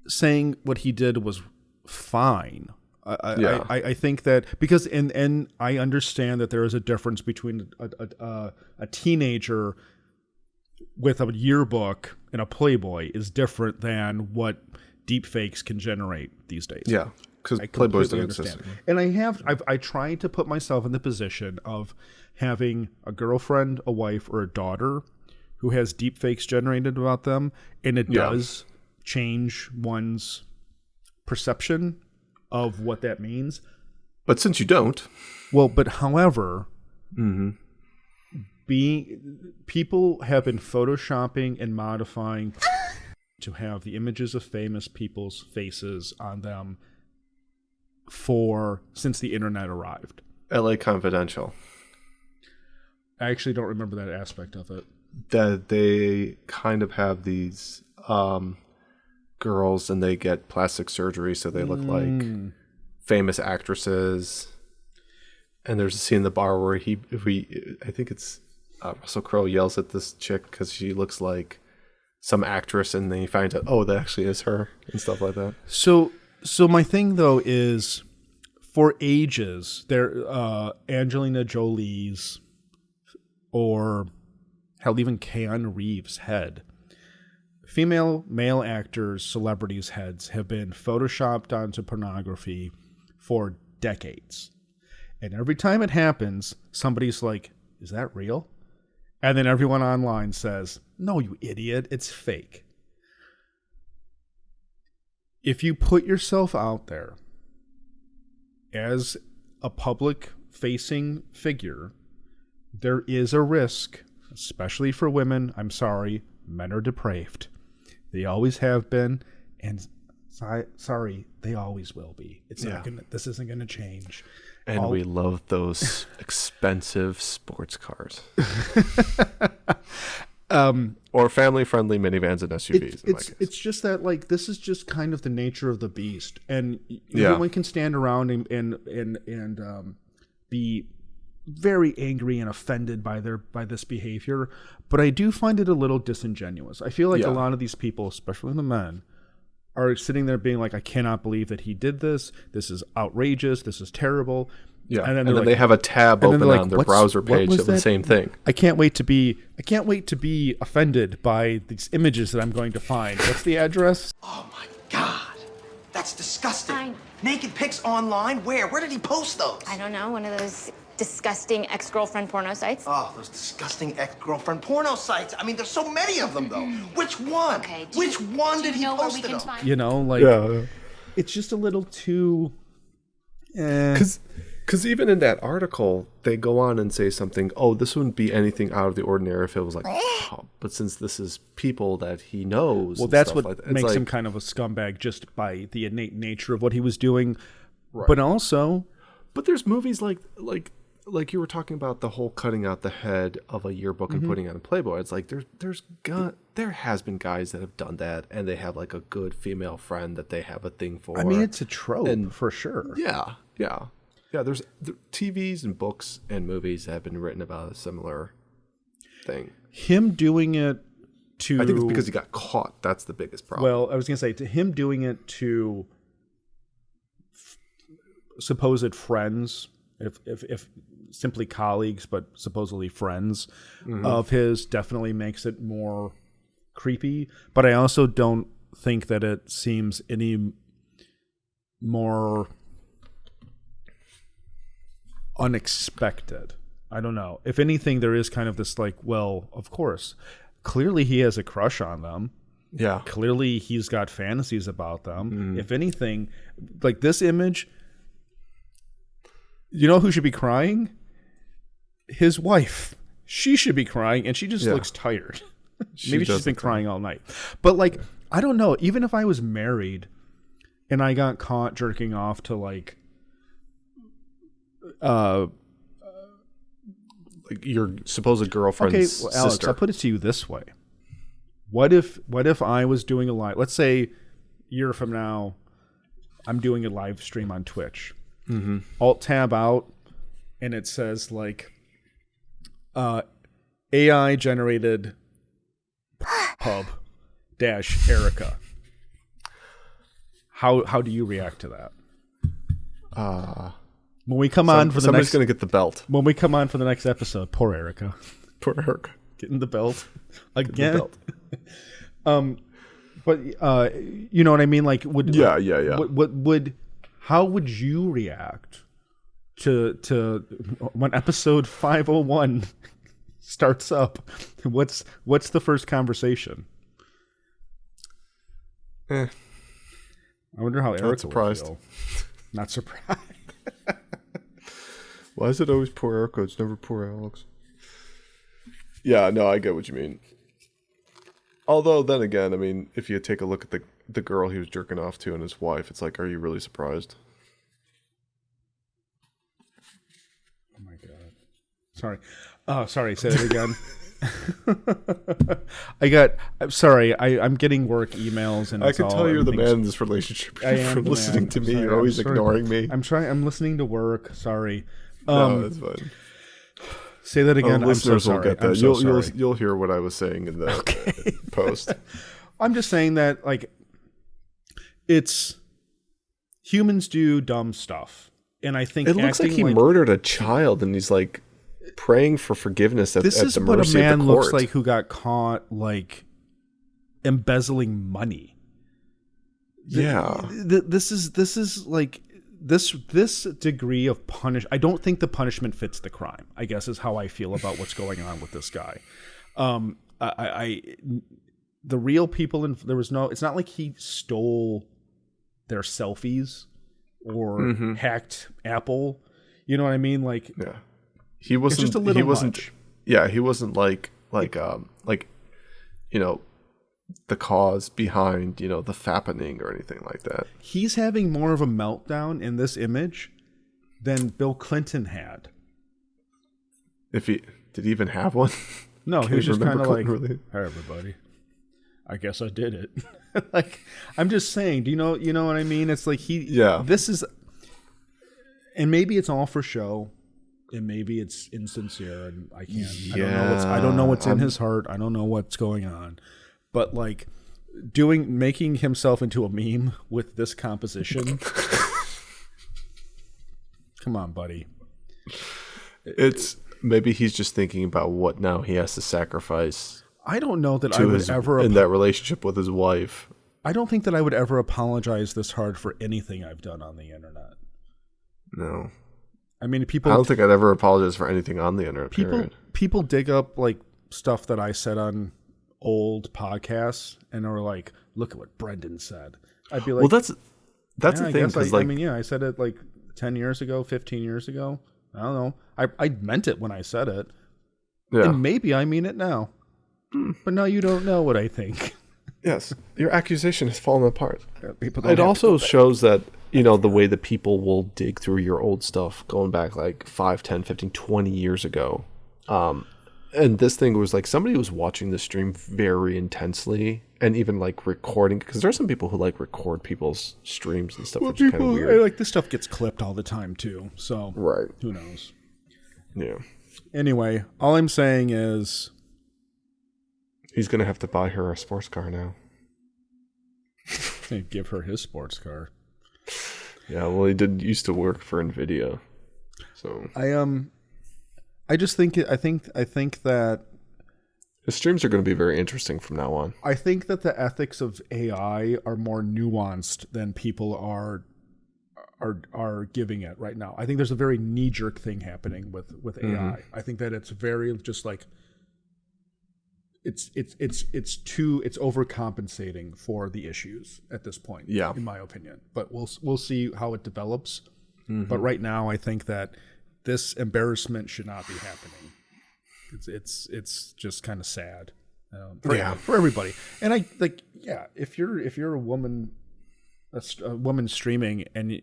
saying what he did was fine. I think that because and I understand that there is a difference between a teenager with a yearbook and a Playboy is different than what deepfakes can generate these days. Yeah, because I Playboys completely don't exist. And I tried to put myself in the position of having a girlfriend, a wife, or a daughter who has deepfakes generated about them, and it does change one's perception of what that means. But since you don't, well, but however, people have been photoshopping and modifying to have the images of famous people's faces on them since the internet arrived. LA Confidential. I actually don't remember that aspect of it. That they kind of have these girls and they get plastic surgery so they look like famous actresses. And there's a scene in the bar where I think it's Russell Crowe yells at this chick because she looks like some actress, and then he finds out, oh, that actually is her, and stuff like that. So my thing though is, for ages, Angelina Jolie's, or hell, even Keanu Reeves' head, male actors, celebrities' heads have been photoshopped onto pornography for decades. And every time it happens, somebody's like, is that real? And then everyone online says, no, you idiot, it's fake. If you put yourself out there as a public-facing figure, there is a risk, especially for women. I'm sorry, men are depraved. They always have been, and sorry, they always will be. This isn't going to change. And we love those expensive sports cars. Or family-friendly minivans and SUVs. It's just that, like, this is just kind of the nature of the beast, and everyone can stand around and be very angry and offended by this behavior. But I do find it a little disingenuous. I feel like a lot of these people, especially the men, are sitting there being like, I cannot believe that he did this. This is outrageous. This is terrible. Yeah, and then they have a tab open on their browser page of the same thing. I can't wait to be offended by these images that I'm going to find. What's the address? Oh my God, that's disgusting. Naked pics online? Where did he post those? I don't know, one of those disgusting ex-girlfriend porno sites. Oh, those disgusting ex-girlfriend porno sites. I mean, there's so many of them, though. Which one? Okay, Which one did he post it on? You know, it's just a little too... Because even in that article, they go on and say something, oh, this wouldn't be anything out of the ordinary if it was like, oh, but since this is people that he knows. Well, that's what makes him kind of a scumbag, just by the innate nature of what he was doing. Right. But also... But there's movies like you were talking about, the whole cutting out the head of a yearbook and putting it on Playboy. It's like there has been guys that have done that, and they have like a good female friend that they have a thing for. I mean, it's a trope for sure. Yeah. There's TVs and books and movies that have been written about a similar thing. Him doing it to... I think it's because he got caught. That's the biggest problem. Well, I was going to say, to him doing it to supposed friends, if simply colleagues, but supposedly friends of his, definitely makes it more creepy. But I also don't think that it seems any more unexpected. I don't know. If anything, there is kind of this like, well, of course, clearly he has a crush on them. Yeah. Clearly he's got fantasies about them. If anything, like this image, you know who should be crying? His wife. She should be crying, and she just looks tired. Maybe she's been crying all night. But like, I don't know. Even if I was married and I got caught jerking off to like your supposed girlfriend's sister. Alex, I'll put it to you this way. What if I was doing a live, let's say a year from now, I'm doing a live stream on Twitch. Alt tab out, and it says like AI generated pub dash Erica. How do you react to that? When we come on for the somebody's next, going to get the belt. When we come on for the next episode, poor Erica. Poor Erica. Getting the belt again. The belt. But you know what I mean? Like, how would you react to when episode 501 starts up? What's the first conversation? I wonder how Erica would feel. Not surprised. Why is it always poor Erica? It's never poor Alex. Yeah, no, I get what you mean. Although, then again, I mean, if you take a look at the girl he was jerking off to and his wife, it's like, are you really surprised? Oh my god! Sorry. Say that again. I'm getting work emails, and I can tell you're the man in this relationship. From listening to me, you're always ignoring me. I'm listening to work. Sorry. No, that's fine. Say that again. Listeners will get that. You'll hear what I was saying in the post. I'm just saying that, like, it's humans do dumb stuff, and I think it looks like he murdered a child, and he's like praying for forgiveness at the mercy of the court. This is what a man looks like who got caught like embezzling money. This is like this degree of punish. I don't think the punishment fits the crime, I guess, is how I feel about what's going on with this guy. The real people it's not like he stole their selfies or hacked Apple. You know what I mean? Like, yeah, he wasn't just a little much. Yeah, he wasn't like you know, the cause behind, you know, the fappening or anything like that. He's having more of a meltdown in this image than Bill Clinton had. Did he even have one? No, he was just kind of like, really? Hi everybody, I guess I did it. Like, I'm just saying, do you know what I mean? It's like this is, and maybe it's all for show, and maybe it's insincere, and I don't know what's in his heart. I don't know what's going on. But like making himself into a meme with this composition. Come on, buddy. It's maybe he's just thinking about what now he has to sacrifice. I don't know that I would ever in that relationship with his wife. I don't think that I would ever apologize this hard for anything I've done on the internet. No. I mean, I don't think I'd ever apologize for anything on the internet. People dig up like stuff that I said on old podcasts and are like, look at what Brendan said. I'd be like, well, that's the thing. I said it like 10 years ago, 15 years ago. I don't know. I meant it when I said it. Yeah. And maybe I mean it now. But now you don't know what I think. Yes. Your accusation has fallen apart. It also shows that, you know, the way that people will dig through your old stuff going back like 5, 10, 15, 20 years ago. And this thing was like somebody was watching the stream very intensely and even like recording, because there are some people who like record people's streams and stuff, which is kind of weird. Like, this stuff gets clipped all the time too. So right. Who knows? Yeah. Anyway, all I'm saying is he's going to have to buy her a sports car now. Give her his sports car. Yeah, well, he used to work for NVIDIA. So I think that his streams are going to be very interesting from now on. I think that the ethics of AI are more nuanced than people are giving it right now. I think there's a very knee-jerk thing happening with AI. I think that it's very just like it's overcompensating for the issues at this point. Yeah, in my opinion. But we'll see how it develops. But right now, I think that this embarrassment should not be happening. It's just kind of sad for everybody. And I like, if you're a woman streaming, and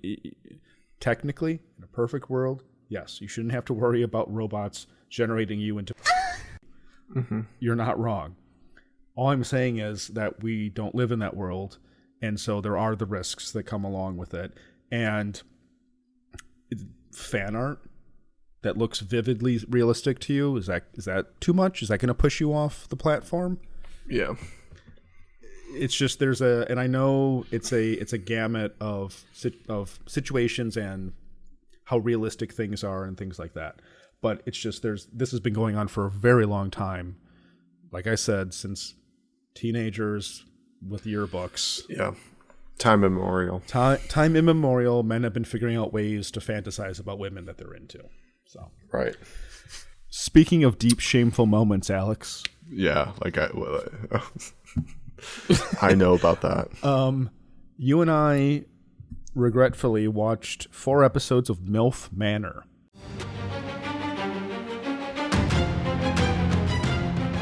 technically in a perfect world, yes, you shouldn't have to worry about robots generating you into. You're not wrong. All I'm saying is that we don't live in that world, and so there are the risks that come along with it. And fan art that looks vividly realistic to you, is that too much? Is that going to push you off the platform? Yeah. It's just and I know it's a gamut of situations and how realistic things are and things like that. But it's just this has been going on for a very long time. like I said, since teenagers with yearbooks. Yeah. Time immemorial. Time immemorial, men have been figuring out ways to fantasize about women that they're into. So Right. Speaking of deep, shameful moments, Alex. Yeah, like I know about that. You and I regretfully watched 4 episodes of MILF Manor.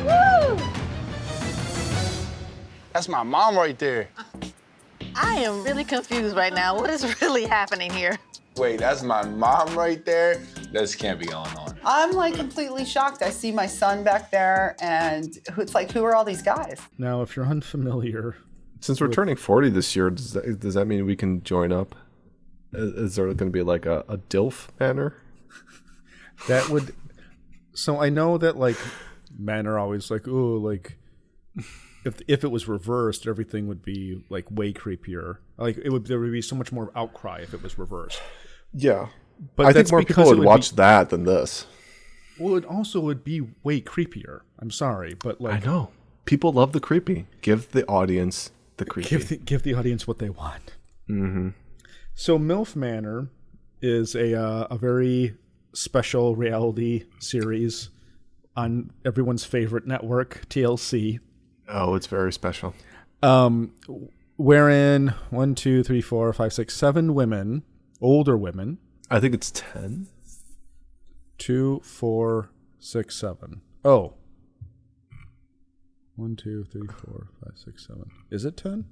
Woo! That's my mom right there. I am really confused right now. What is really happening here? Wait, that's my mom right there? This can't be going on. I'm like completely shocked. I see my son back there, and it's like, who are all these guys? Now, if you're unfamiliar... Since we're turning 40 this year, does that mean we can join up? Is there going to be like a DILF Manor? That would... So I know that, like, men are always like, oh, like... If it was reversed, everything would be like way creepier. Like there would be so much more outcry if it was reversed. Yeah, but I think more people would watch that than this. Well, it also would be way creepier. I'm sorry, but like I know people love the creepy. Give the audience the creepy. Give the audience what they want. Mm-hmm. So MILF Manor is a very special reality series on everyone's favorite network, TLC. Oh, it's very special. Wherein 1, 2, 3, 4, 5, 6, 7 women, older women. I think it's 10. 2, 4, 6, 7. Oh. 1, 2, 3, 4, 5, 6, 7. Is it 10?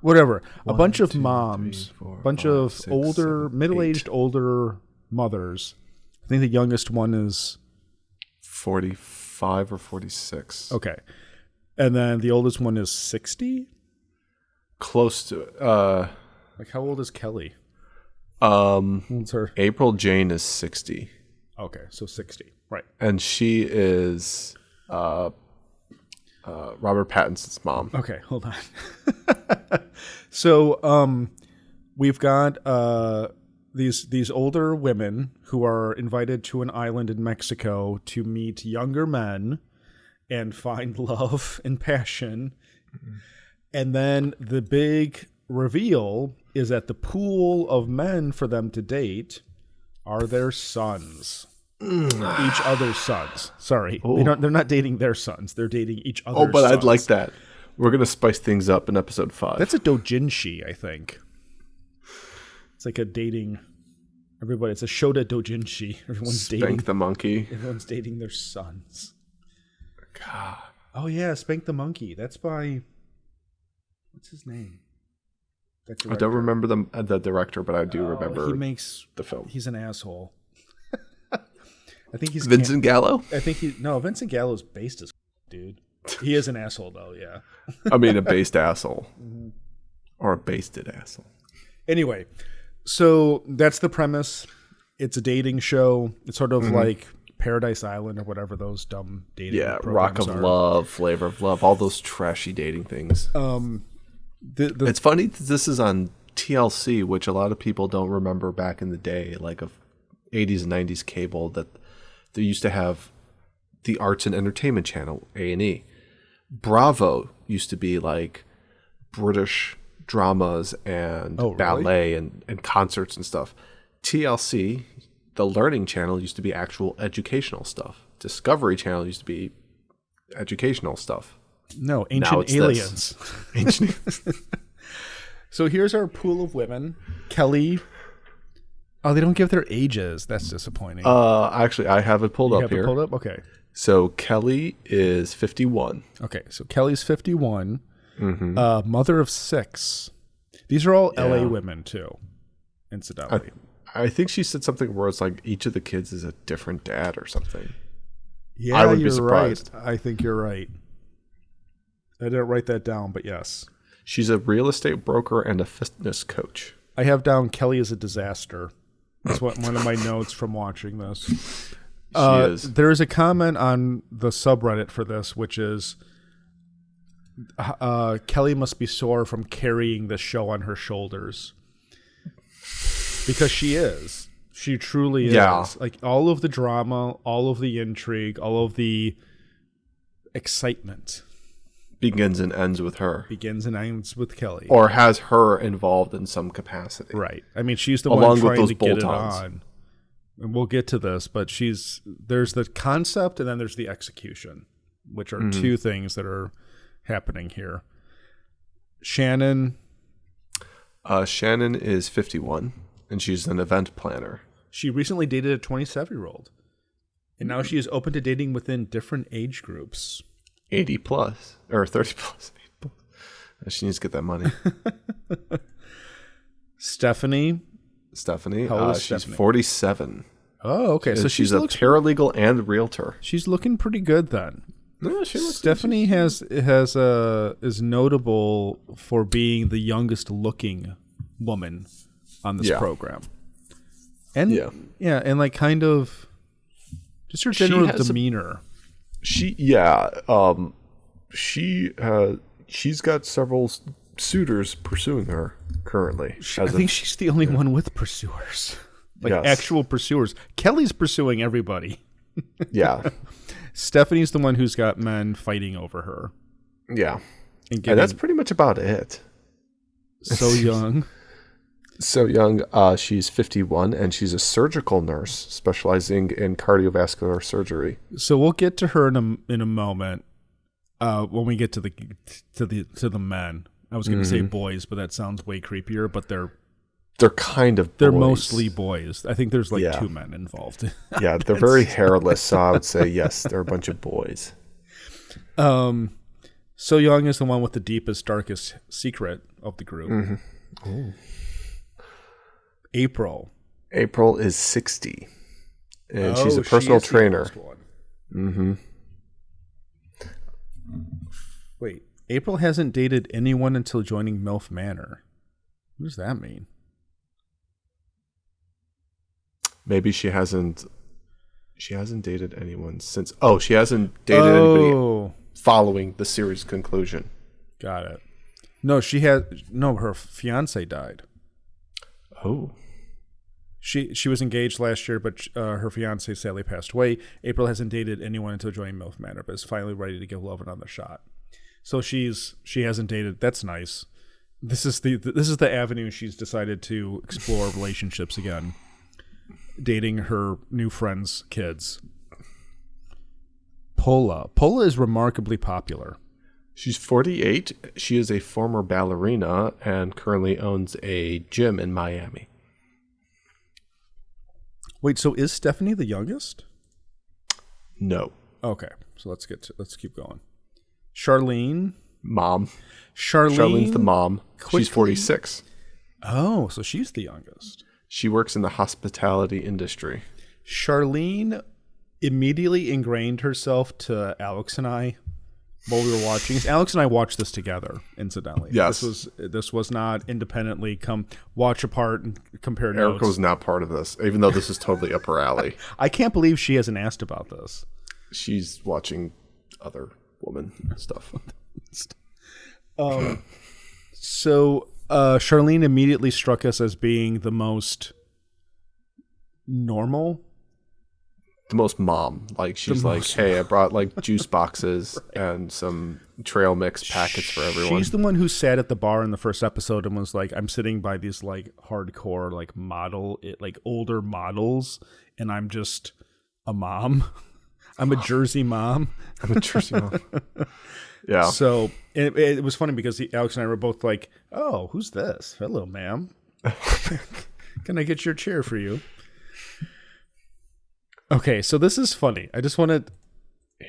Whatever. A bunch of moms, a bunch of older, middle-aged, older mothers. I think the youngest one is 45 or 46. Okay. And then the oldest one is 60? Close to it. Like, how old is Kelly? What's her? April Jane is 60. Okay, so 60. Right. And she is Robert Pattinson's mom. Okay, hold on. So, we've got these older women who are invited to an island in Mexico to meet younger men and find love and passion. Mm-hmm. And then the big reveal is that the pool of men for them to date are their sons. Each other's sons. Sorry. They're not dating their sons. They're dating each other's sons. Oh, but I'd like that. We're going to spice things up in episode 5. That's a doujinshi, I think. It's like a dating... Everybody, it's a shota doujinshi. Everyone's dating... Spank the monkey. Everyone's dating their sons. God. Oh, yeah, Spank the Monkey. That's by... What's his name? I don't remember the director, but I do remember he makes the film. He's an asshole. I think he's... Vincent Gallo? I think No, Vincent Gallo's based as dude. He is an asshole, though, yeah. I mean, a based asshole. Mm-hmm. Or a basted asshole. Anyway, so that's the premise. It's a dating show. It's sort of like Paradise Island or whatever those dumb dating Rock of Love, Flavor of Love, all those trashy dating things. It's funny that this is on TLC, which a lot of people don't remember back in the day, like of 80s and 90s cable, that they used to have the Arts and Entertainment Channel, A&E. Bravo used to be like British dramas and ballet and concerts and stuff. TLC, the Learning Channel, used to be actual educational stuff. Discovery Channel used to be educational stuff. No, Ancient Aliens. Ancient. So here's our pool of women. Kelly. Oh, they don't give their ages. That's disappointing. Actually, I have it pulled up here. Pulled up? Okay. So Kelly is 51. Okay, so Kelly's 51. Mm-hmm. Mother of 6. These are all LA women too, incidentally. I think she said something where it's like each of the kids is a different dad or something. Yeah, I would be surprised. Right. I think you're right. I didn't write that down, but yes. She's a real estate broker and a fitness coach. I have down Kelly is a disaster. That's one of my notes from watching this. She is. There is a comment on the subreddit for this, which is Kelly must be sore from carrying this show on her shoulders. Because she is. She truly is. Yeah. Like all of the drama, all of the intrigue, all of the excitement. Begins and ends with her. Begins and ends with Kelly. Or has her involved in some capacity. Right. I mean, she's the Along one with trying those to get it bolt-ons. on. And we'll get to this, but there's the concept and then there's the execution, which are two things that are happening here. Shannon. Shannon is 51, and she's an event planner. She recently dated a 27-year-old. And now she is open to dating within different age groups. 80 plus, or 30 plus. She needs to get that money. Stephanie. How old is she's Stephanie? 47. Oh, okay. So she's a paralegal and realtor. She's looking pretty good then. No, she looks Stephanie is notable for being the youngest looking woman on this program. And and like kind of just her general demeanor. She's got several suitors pursuing her currently. I think she's the only one with pursuers. Actual pursuers. Kelly's pursuing everybody. Yeah. Stephanie's the one who's got men fighting over her. Yeah. And that's pretty much about it. So young. She's 51, and she's a surgical nurse specializing in cardiovascular surgery. So we'll get to her in a moment when we get to the men. I was going to say boys, but that sounds way creepier. But they're kind of boys. They're mostly boys. I think there's like two men involved. Yeah, they're very hairless, so I would say yes, they're a bunch of boys. So Young is the one with the deepest, darkest secret of the group. April is 60, and she's a personal trainer. Wait, April hasn't dated anyone until joining MILF Manor. What does that mean? Maybe she hasn't dated anyone since. Oh, she hasn't dated anybody following the series conclusion. Got it. No, her fiance died. Oh. She was engaged last year, but her fiance sadly passed away. April hasn't dated anyone until joining MILF Manor, but is finally ready to give love another shot. So she hasn't dated. That's nice. This is the avenue she's decided to explore relationships again. Dating her new friends' kids. Pola is remarkably popular. She's 48. She is a former ballerina and currently owns a gym in Miami. Wait, so is Stephanie the youngest? No. Okay, so let's keep going. Charlene, mom. Charlene's the mom. She's 46. Oh, so she's the youngest. She works in the hospitality industry. Charlene Immediately ingrained herself to Alex and I while we were watching. Alex and I watched this together, incidentally. Yes. This was not independently come watch apart and compare notes. Erica was not part of this, even though this is totally up her alley. I can't believe she hasn't asked about this. She's watching other woman stuff. So Charlene immediately struck us as being the most normal. The most mom. Like, she's like, hey, I brought like juice boxes and some trail mix packets for everyone. She's the one who sat at the bar in the first episode and was like, I'm sitting by these like hardcore like older models, and I'm just a mom. I'm a Jersey mom. I'm a Jersey mom. Yeah. So it was funny because Alex and I were both like, oh, who's this? Hello, ma'am. Can I get your chair for you? Okay, so this is funny. I just want to.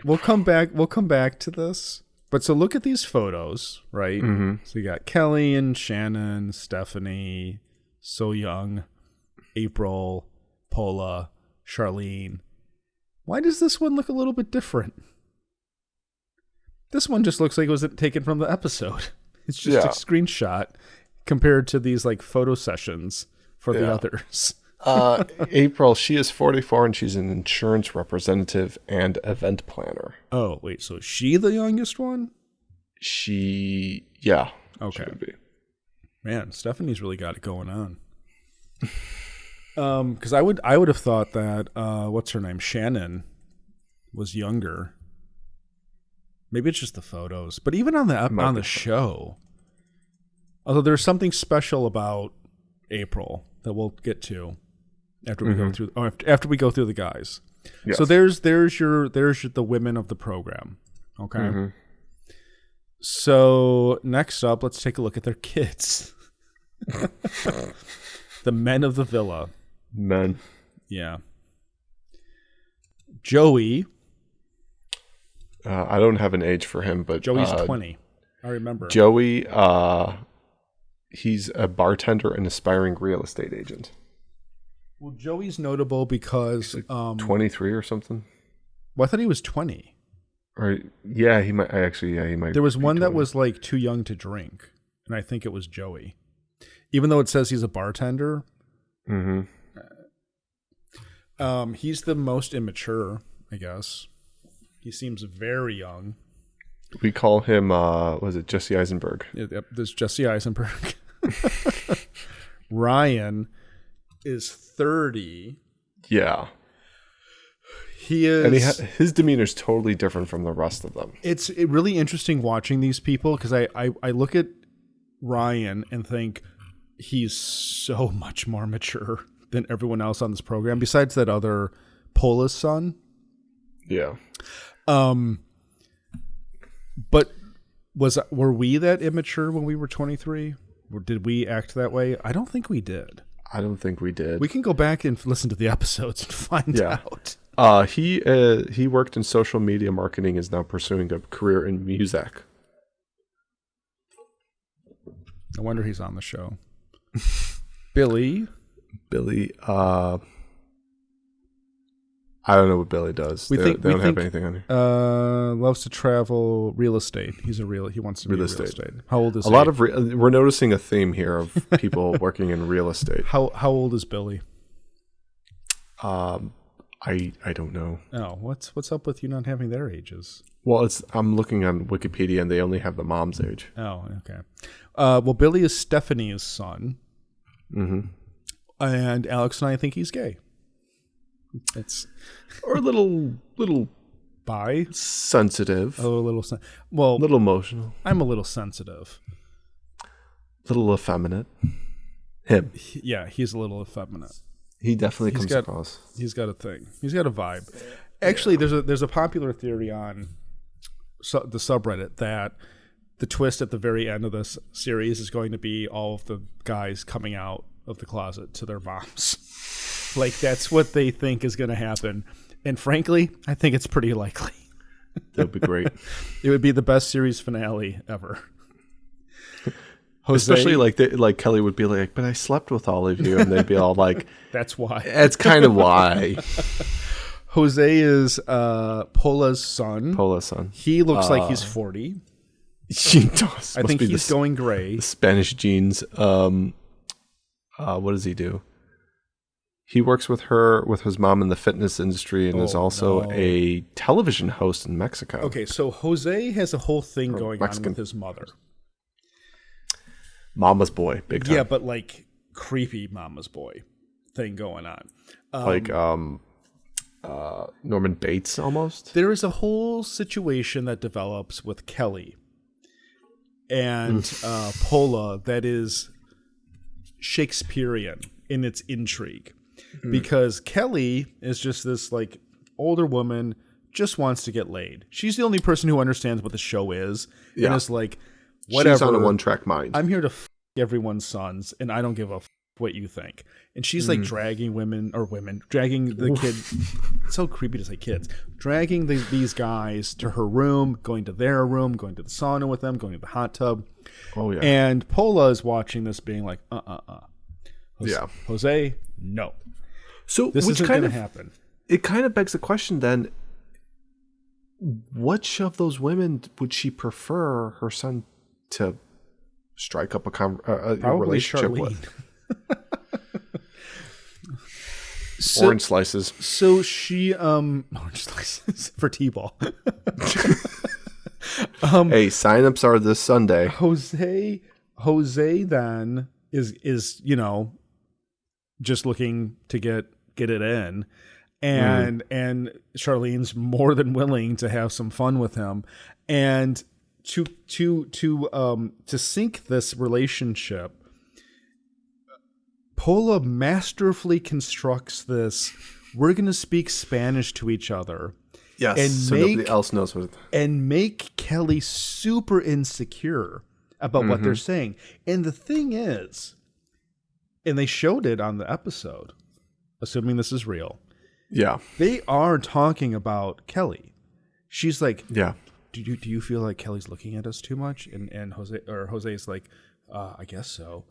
We'll come back to this. But so look at these photos, right? Mm-hmm. So you got Kelly and Shannon, Stephanie, So Young, April, Pola, Charlene. Why does this one look a little bit different? This one just looks like it was taken from the episode. It's just a screenshot compared to these like photo sessions for the others. April, she is 44 and she's an insurance representative and event planner. Oh, wait, so is she the youngest one? Yeah. Okay. She would be. Man, Stephanie's really got it going on. Because I would have thought that what's her name, Shannon, was younger. Maybe it's just the photos. But even on the show, although there's something special about April that we'll get to after we go through after we go through the guys. Yes. So there's the women of the program. Okay. So next up, let's take a look at their kids. The men of the villa. Men. Yeah. Joey. I don't have an age for him, but Joey's 20. I remember. Joey, he's a bartender and aspiring real estate agent. Well, Joey's notable because 23 or something. Well, I thought he was 20. Or yeah, he might. He might. There was one that was like too young to drink, and I think it was Joey. Even though it says he's a bartender. He's the most immature, I guess. He seems very young. We call him, was it Jesse Eisenberg? Yep, there's Jesse Eisenberg. Ryan is 30. Yeah. He is. And his demeanor is totally different from the rest of them. It's really interesting watching these people because I look at Ryan and think he's so much more mature than everyone else on this program, besides that other Paula's son. Yeah. But were we that immature when we were 23? Or did we act that way? I don't think we did. I don't think we did. We can go back and listen to the episodes and find out. He worked in social media marketing, is now pursuing a career in music. No wonder he's on the show. Billy, I don't know what Billy does. They don't have anything on here. Loves to travel, real estate. He wants to be real estate. How old is he? We're noticing a theme here of people working in real estate. How old is Billy? I don't know. Oh, what's up with you not having their ages? Well, I'm looking on Wikipedia and they only have the mom's age. Oh, okay. Well, Billy is Stephanie's son. And Alex and I think he's gay. Or a little bi, sensitive, a little emotional. I'm a little sensitive, little effeminate. Him, he's a little effeminate. He definitely comes across. He's got a thing. He's got a vibe. Actually, there's a popular theory on the subreddit that the twist at the very end of this series is going to be all of the guys coming out of the closet to their moms. Like, that's what they think is going to happen. And frankly, I think it's pretty likely. That would be great. It would be the best series finale ever. Jose, especially like Kelly would be like, but I slept with all of you. And they'd be all like, that's why. That's kind of why. Jose is Paula's son. He looks like he's 40. She does. I think he's going gray. The Spanish genes. What does he do? He works with his mom in the fitness industry and is also a television host in Mexico. Okay, so Jose has a whole thing going on with his mother. Mama's boy, big time. Yeah, but like creepy mama's boy thing going on. Like Norman Bates almost. There is a whole situation that develops with Kelly and Paula that is Shakespearean in its intrigue. Because Kelly is just this like older woman, just wants to get laid. She's the only person who understands what the show is. And is like, whatever. She's on a one-track mind. I'm here to everyone's sons, and I don't give a what you think. And she's like dragging dragging the kid. It's so creepy to say kids. Dragging these guys to her room, going to their room, going to the sauna with them, going to the hot tub. Oh, yeah. And Paula is watching this being like, Jose, no. So this isn't going to happen. It kind of begs the question then, which of those women would she prefer her son to strike up a relationship Charlene. with? Orange slices. So she orange slices for T-ball. Hey, signups are this Sunday. Jose then is just looking to get it in. and Charlene's more than willing to have some fun with him, and to sink this relationship, Paula masterfully constructs this. We're going to speak Spanish to each other. Yes, and so nobody else knows what. And make Kelly super insecure about what they're saying. And the thing is, and they showed it on the episode, assuming this is real. Yeah, they are talking about Kelly. She's like, yeah. Do you feel like Kelly's looking at us too much? And Jose's like, I guess so.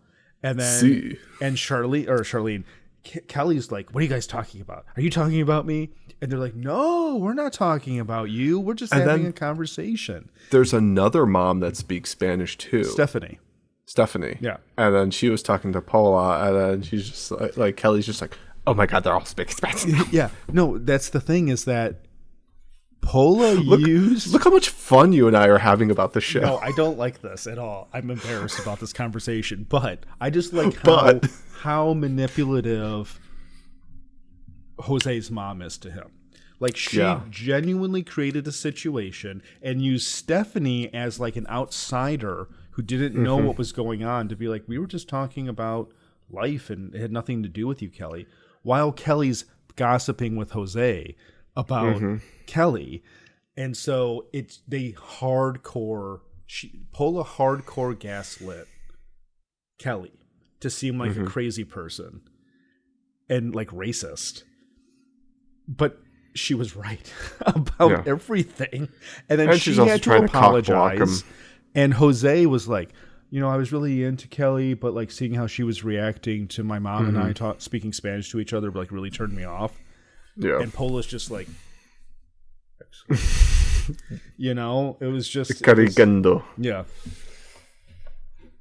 And then and Charlene, Kelly's like, what are you guys talking about? Are you talking about me? And they're like, no, we're not talking about you. We're just having a conversation. There's another mom that speaks Spanish too. Stephanie. Yeah. And then she was talking to Paula, and then she's just like Kelly's just like, oh my God, they're all speaking Spanish. Yeah. No, that's the thing is that Paula Look how much fun you and I are having about the show. No, I don't like this at all. I'm embarrassed about this conversation, but I just like how manipulative Jose's mom is to him. Like she genuinely created a situation and used Stephanie as like an outsider who didn't know what was going on to be like, we were just talking about life and it had nothing to do with you, Kelly. While Kelly's gossiping with Jose about Kelly. And so Paula hardcore gaslit Kelly to seem like a crazy person and like racist. But she was right about everything. And then she had to apologize. And Jose was like, I was really into Kelly, but like seeing how she was reacting to my mom and I speaking Spanish to each other like really turned me off. Yeah. And Paula's just like, it was just Carigando. Yeah.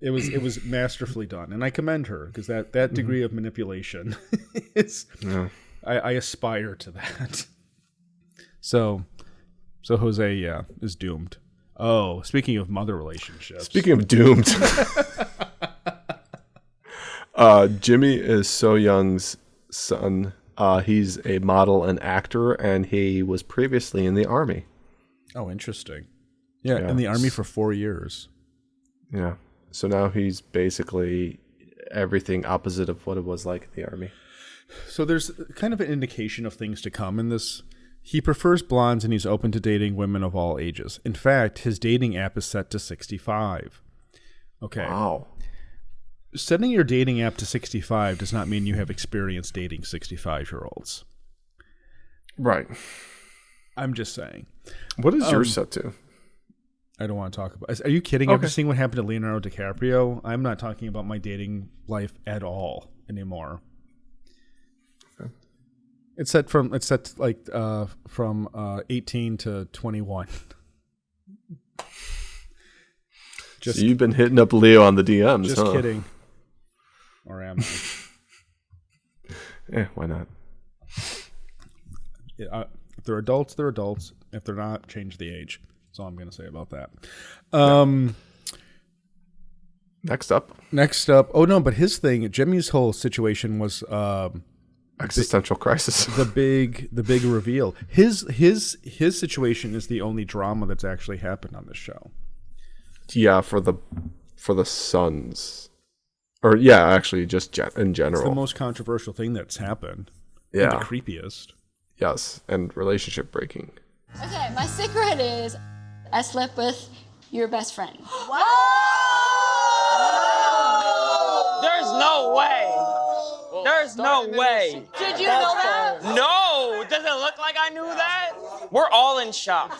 It was masterfully done, and I commend her because that degree of manipulation is I aspire to that. So Jose is doomed. Oh, speaking of mother relationships. Speaking of doomed. Jimmy is So Young's son. He's a model and actor, and he was previously in the Army. Oh, interesting. Yeah, in the Army for 4 years. Yeah. So now he's basically everything opposite of what it was like in the Army. So there's kind of an indication of things to come in this. He prefers blondes, and he's open to dating women of all ages. In fact, his dating app is set to 65. Okay. Wow. Setting your dating app to 65 does not mean you have experience dating 65-year-olds. Right. I'm just saying. What is yours set to? I don't want to talk about it. Are you kidding? Okay. After seeing what happened to Leonardo DiCaprio, I'm not talking about my dating life at all anymore. Okay. It's set from 18 to 21. So you've been hitting up Leo on the DMs, Just kidding. Or am I? Why not? If they're adults, they're adults. If they're not, change the age. That's all I'm going to say about that. Next up. Oh, no, but his thing, Jimmy's whole situation was... existential crisis. The big reveal. His situation is the only drama that's actually happened on this show. Yeah, for the sons. Or actually just in general. It's the most controversial thing that's happened. Yeah. And the creepiest. Yes, and relationship breaking. Okay, my secret is I slept with your best friend. Wow! There's no way. There's no way. Did you know that? No, does it look like I knew that? We're all in shock.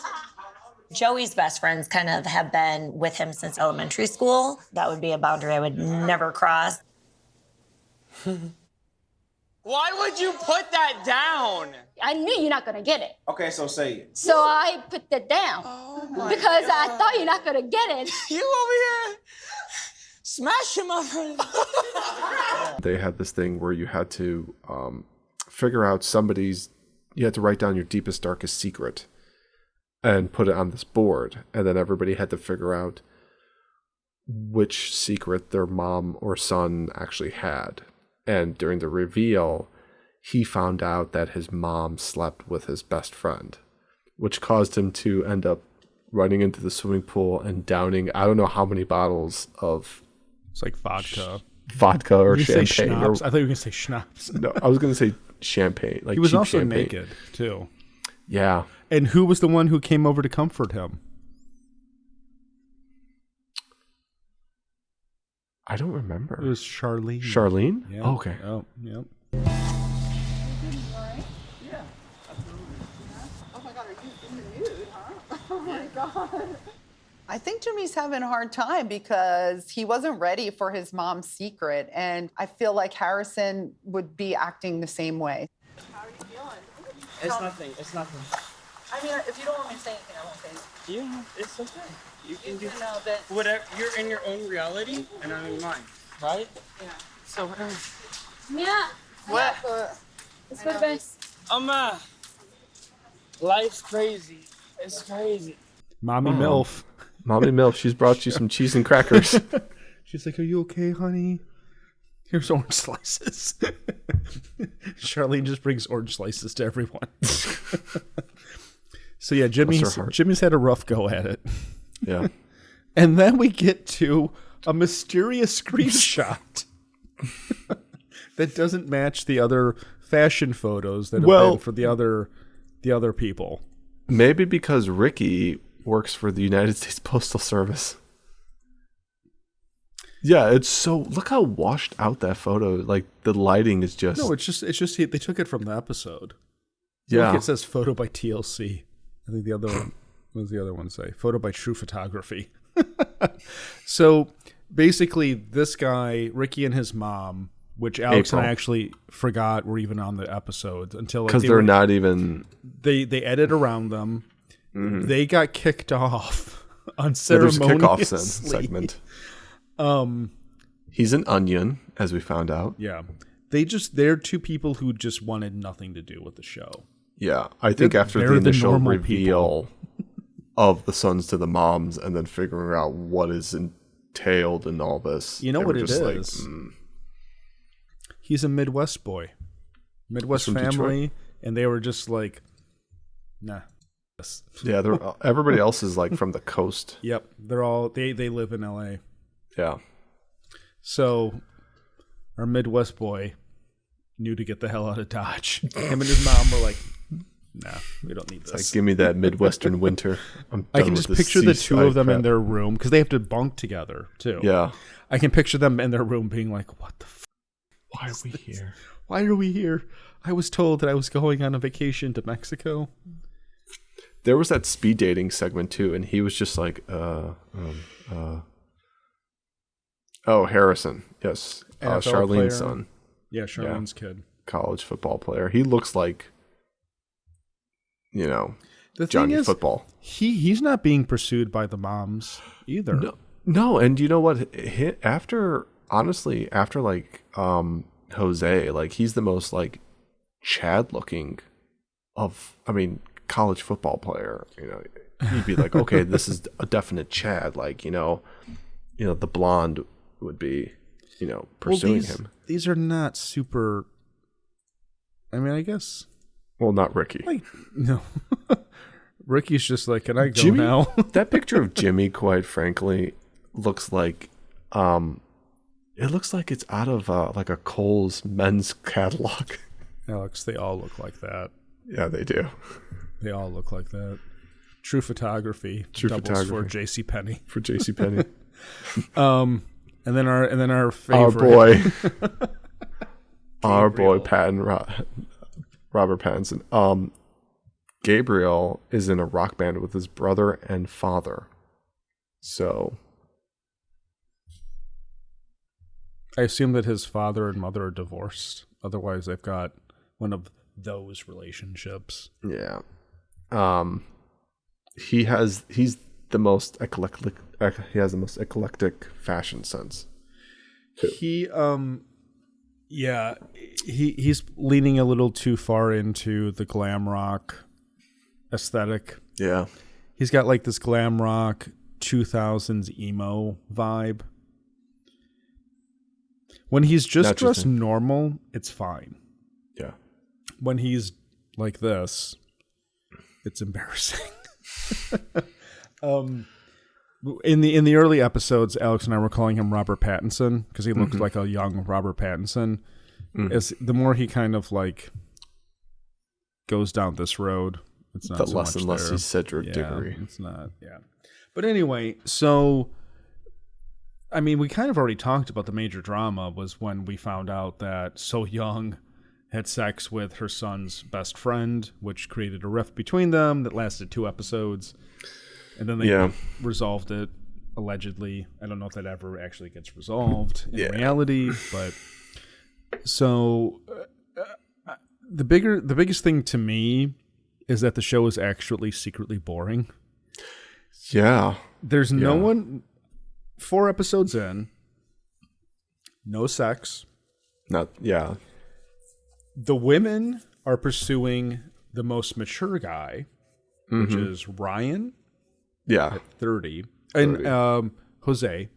Joey's best friends kind of have been with him since elementary school. That would be a boundary I would never cross. Why would you put that down? I knew you're not gonna get it. Okay, so say it. So I put that down because I thought you're not gonna get it. You over here smashing my friend. They had this thing where you had to figure out you had to write down your deepest, darkest secret and put it on this board. And then everybody had to figure out which secret their mom or son actually had. And during the reveal, he found out that his mom slept with his best friend, which caused him to end up running into the swimming pool and downing I don't know how many bottles of It's like vodka. Vodka or You say champagne. schnapps? I thought you were going to say schnapps. No, I was going to say champagne. Like he was cheap also champagne. naked, too. Yeah. And who was the one who came over to comfort him? I don't remember. It was Charlene. Charlene? Yeah. Oh, okay. Oh, yep. I think Jimmy's having a hard time because he wasn't ready for his mom's secret. And I feel like Harrison would be acting the same way. How are you feeling? It's nothing. It's nothing. I mean, if you don't want me to say anything, I won't say anything. Yeah, it's okay. You can do No, but whatever. You're in your own reality, and I'm in mine, right? Yeah. So whatever. Yeah. What? It's for the best. Life's crazy. It's crazy. Mommy MILF. Mommy MILF, she's brought you some cheese and crackers. She's like, "Are you okay, honey? Here's orange slices." Charlene just brings orange slices to everyone. So yeah, Jimmy's had a rough go at it. Yeah. And then we get to a mysterious screenshot that doesn't match the other fashion photos that have been for the other people. Maybe because Ricky works for the United States Postal Service. Yeah, it's so, look how washed out that photo. Like the lighting is just. No, it's just they took it from the episode. Yeah. Look, it says photo by TLC. I think the other one, what does the other one say? Photo by True Photography. So basically this guy, Ricky and his mom, which Alex and I actually forgot were even on the episodes until because they're not even. They edit around them. Mm-hmm. They got kicked off There's a unceremoniously. kickoff segment. He's an onion, as we found out. Yeah. They're two people who just wanted nothing to do with the show. Yeah. I think after the initial reveal of the sons to the moms and then figuring out what is entailed in all this. You know what it is? Like, He's a Midwest boy. Midwest family. Detroit. And they were just like, nah. Yeah, everybody else is like from the coast. Yep. They're all they live in LA. Yeah. So our Midwest boy knew to get the hell out of Dodge. Him and his mom were like, nah, we don't need this. Like, give me that Midwestern winter. I can just picture the two of them in their room because they have to bunk together too. Yeah. I can picture them in their room being like, what the why are we here? Why are we here? I was told that I was going on a vacation to Mexico. There was that speed dating segment too, and he was just like, Harrison. Yes. Charlene's son. Yeah, Charlene's kid. College football player. He looks like, the Johnny thing is, Football. He's not being pursued by the moms either. No, and you know what? After like Jose, like he's the most like Chad looking college football player. You'd be like, okay, this is a definite Chad. Like, the blonde would be, pursuing him. These are not super. I guess. Well, not Ricky. Like, no. Ricky's just like, can I go Jimmy, now? That picture of Jimmy, quite frankly, looks like, it looks like it's out of like a Kohl's men's catalog. Alex, they all look like that. Yeah, they do. They all look like that. True photography. True doubles photography. for JCPenney. For JCPenney. And then our favorite. Our boy Robert Pattinson. Gabriel is in a rock band with his brother and father. So I assume that his father and mother are divorced. Otherwise, they've got one of those relationships. Yeah. He's the most eclectic. He has the most eclectic fashion sense. Too. He's leaning a little too far into the glam rock aesthetic. Yeah. He's got like this glam rock 2000s emo vibe. When he's just dressed normal, it's fine. Yeah. when he's like this, it's embarrassing. In the early episodes, Alex and I were calling him Robert Pattinson because he looked like a young Robert Pattinson. As the more he kind of like goes down this road, it's not the so less much and less there. he's Cedric Diggory. It's not, yeah. But anyway, so I mean, we kind of already talked about the major drama was when we found out that So Young had sex with her son's best friend, which created a rift between them that lasted 2 episodes. And then they resolved it, allegedly. I don't know if that ever actually gets resolved in reality, but so the biggest thing to me is that the show is actually secretly boring. Yeah. There's no one 4 episodes in, no sex. The women are pursuing the most mature guy, which is Ryan. Yeah. At 30. And Jose.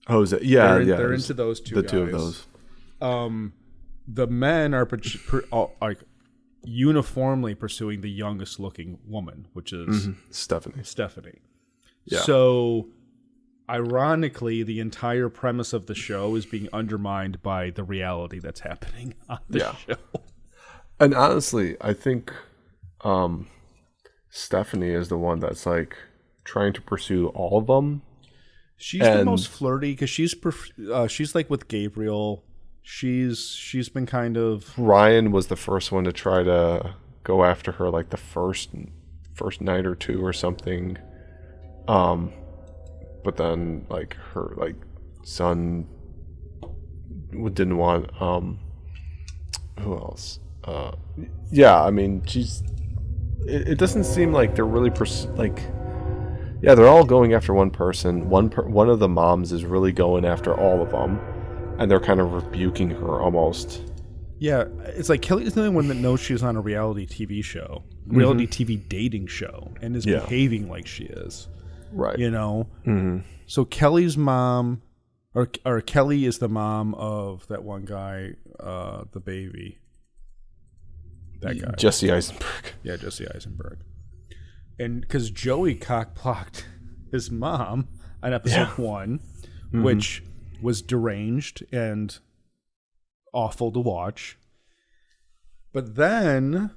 Yeah, they're into those two guys. The two of those. The men are like uniformly pursuing the youngest looking woman, which is Stephanie. Yeah. So ironically, the entire premise of the show is being undermined by the reality that's happening on the show. And honestly, I think Stephanie is the one that's like trying to pursue all of them. She's the most flirty because she's like with Gabriel. She's been kind of. Ryan was the first one to try to go after her, like the first night or 2 or something. But then like her son didn't want. Who else? I mean, it doesn't seem like they're really they're all going after one person. One of the moms is really going after all of them, and they're kind of rebuking her almost. Yeah, it's like Kelly's the only one that knows she's on a reality TV show, reality TV dating show, and is behaving like she is. Right. You know? So Kelly's mom, or Kelly is the mom of that one guy, the baby. That guy. Jesse Eisenberg. Yeah, Jesse Eisenberg. And because Joey cock-blocked his mom on episode 1, which was deranged and awful to watch. But then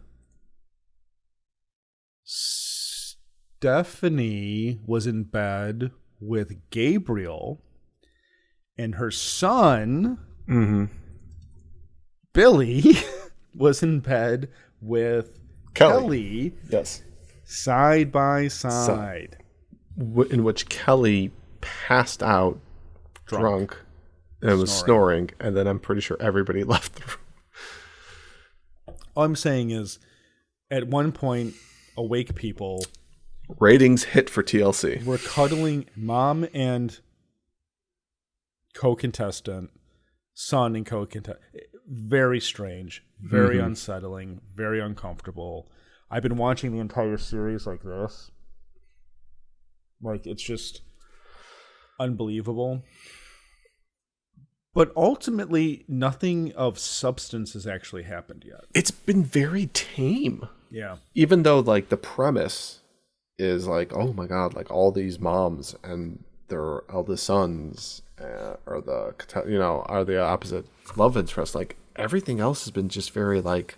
Stephanie was in bed with Gabriel, and her son, Billy, was in bed with Kelly. Yes. Side by side. In which Kelly passed out drunk and was snoring, and then I'm pretty sure everybody left the room. All I'm saying is, at one point, awake people... Ratings hit for TLC. We're cuddling mom and co-contestant, son and co-contestant. Very strange, very unsettling, very uncomfortable. I've been watching the entire series like this. Like, it's just unbelievable. But ultimately, nothing of substance has actually happened yet. It's been very tame. Yeah. Even though, like, the premise is like, oh my God, like all these moms and their eldest sons are the opposite love interest. Like, everything else has been just very like,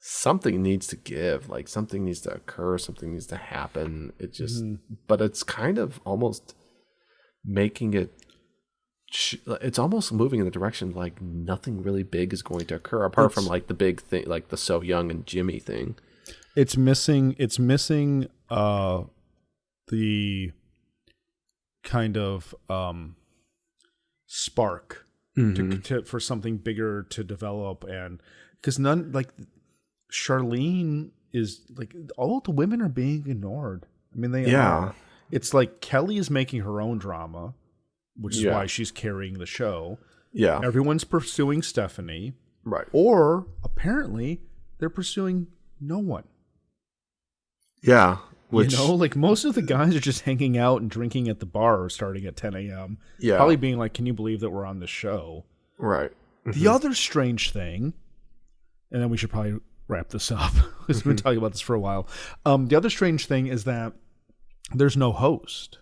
something needs to give, like something needs to occur, something needs to happen. It just, but it's kind of almost making it, it's almost moving in the direction like nothing really big is going to occur apart from like the big thing, like the So Young and Jimmy thing. It's missing the kind of spark for something bigger to develop, and because none, like Charlene is like, all the women are being ignored. I mean, they are. It's like Kelly is making her own drama, which is why she's carrying the show. Yeah. Everyone's pursuing Stephanie. Right. Or apparently they're pursuing no one. Yeah. Which, you know, like most of the guys are just hanging out and drinking at the bar starting at 10 a.m. Yeah. Probably being like, can you believe that we're on this show? Right. The other strange thing, and then we should probably wrap this up. We've been talking about this for a while. The other strange thing is that there's no host.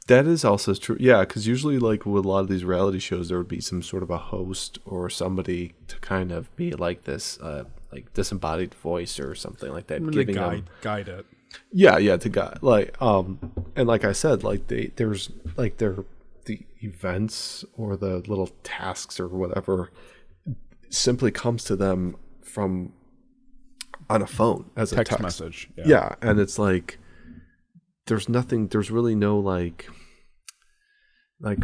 That is also true. Yeah, because usually, like with a lot of these reality shows, there would be some sort of a host or somebody to kind of be like this, like disembodied voice or something like that, giving them guide it. Yeah, to guide. Like, and like I said, like there's like the events or the little tasks or whatever simply comes to them from on a phone as a text message. Yeah, and it's like there's nothing. There's really no like I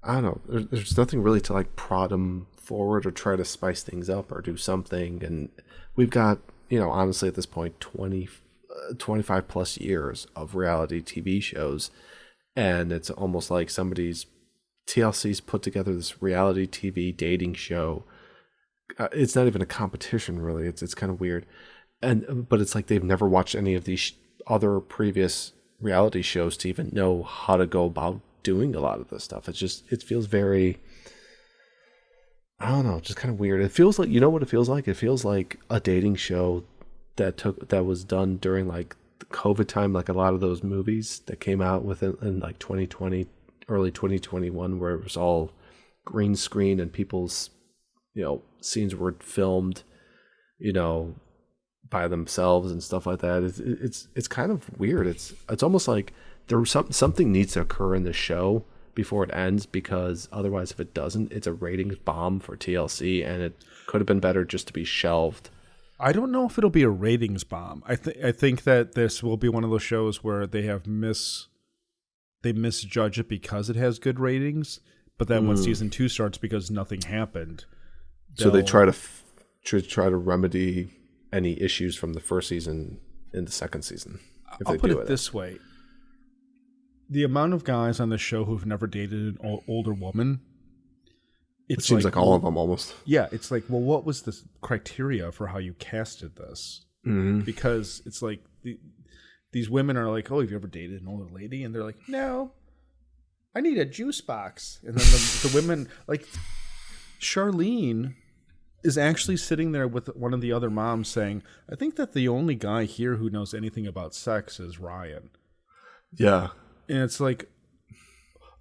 don't know. There's nothing really to like prod them forward or try to spice things up or do something. And we've got, honestly at this point, 25 plus years of reality TV shows. And it's almost like TLC's put together this reality TV dating show. It's not even a competition really. It's kind of weird. But it's like they've never watched any of these other previous reality shows to even know how to go about doing a lot of this stuff. It feels very, I don't know, just kind of weird. It feels like, you know what it feels like? It feels like a dating show that was done during like the COVID time, like a lot of those movies that came out in like 2020, early 2021, where it was all green screen and people's, scenes were filmed, by themselves and stuff like that. It's kind of weird. It's almost like something needs to occur in the show before it ends, because otherwise if it doesn't, it's a ratings bomb for TLC, and it could have been better just to be shelved. I don't know if it'll be a ratings bomb. I think that this will be one of those shows where they misjudge it because it has good ratings, but then when season 2 starts, because nothing happened, so they try to remedy any issues from the first season in the second season. I'll put it this way. The amount of guys on the show who've never dated an older woman, it seems like all of them almost. Yeah, it's like, well, what was the criteria for how you casted this? Mm-hmm. Because it's like these women are like, oh, have you ever dated an older lady? And they're like, no, I need a juice box. And then the women, like Charlene is actually sitting there with one of the other moms saying, I think that the only guy here who knows anything about sex is Ryan. Yeah. And it's like,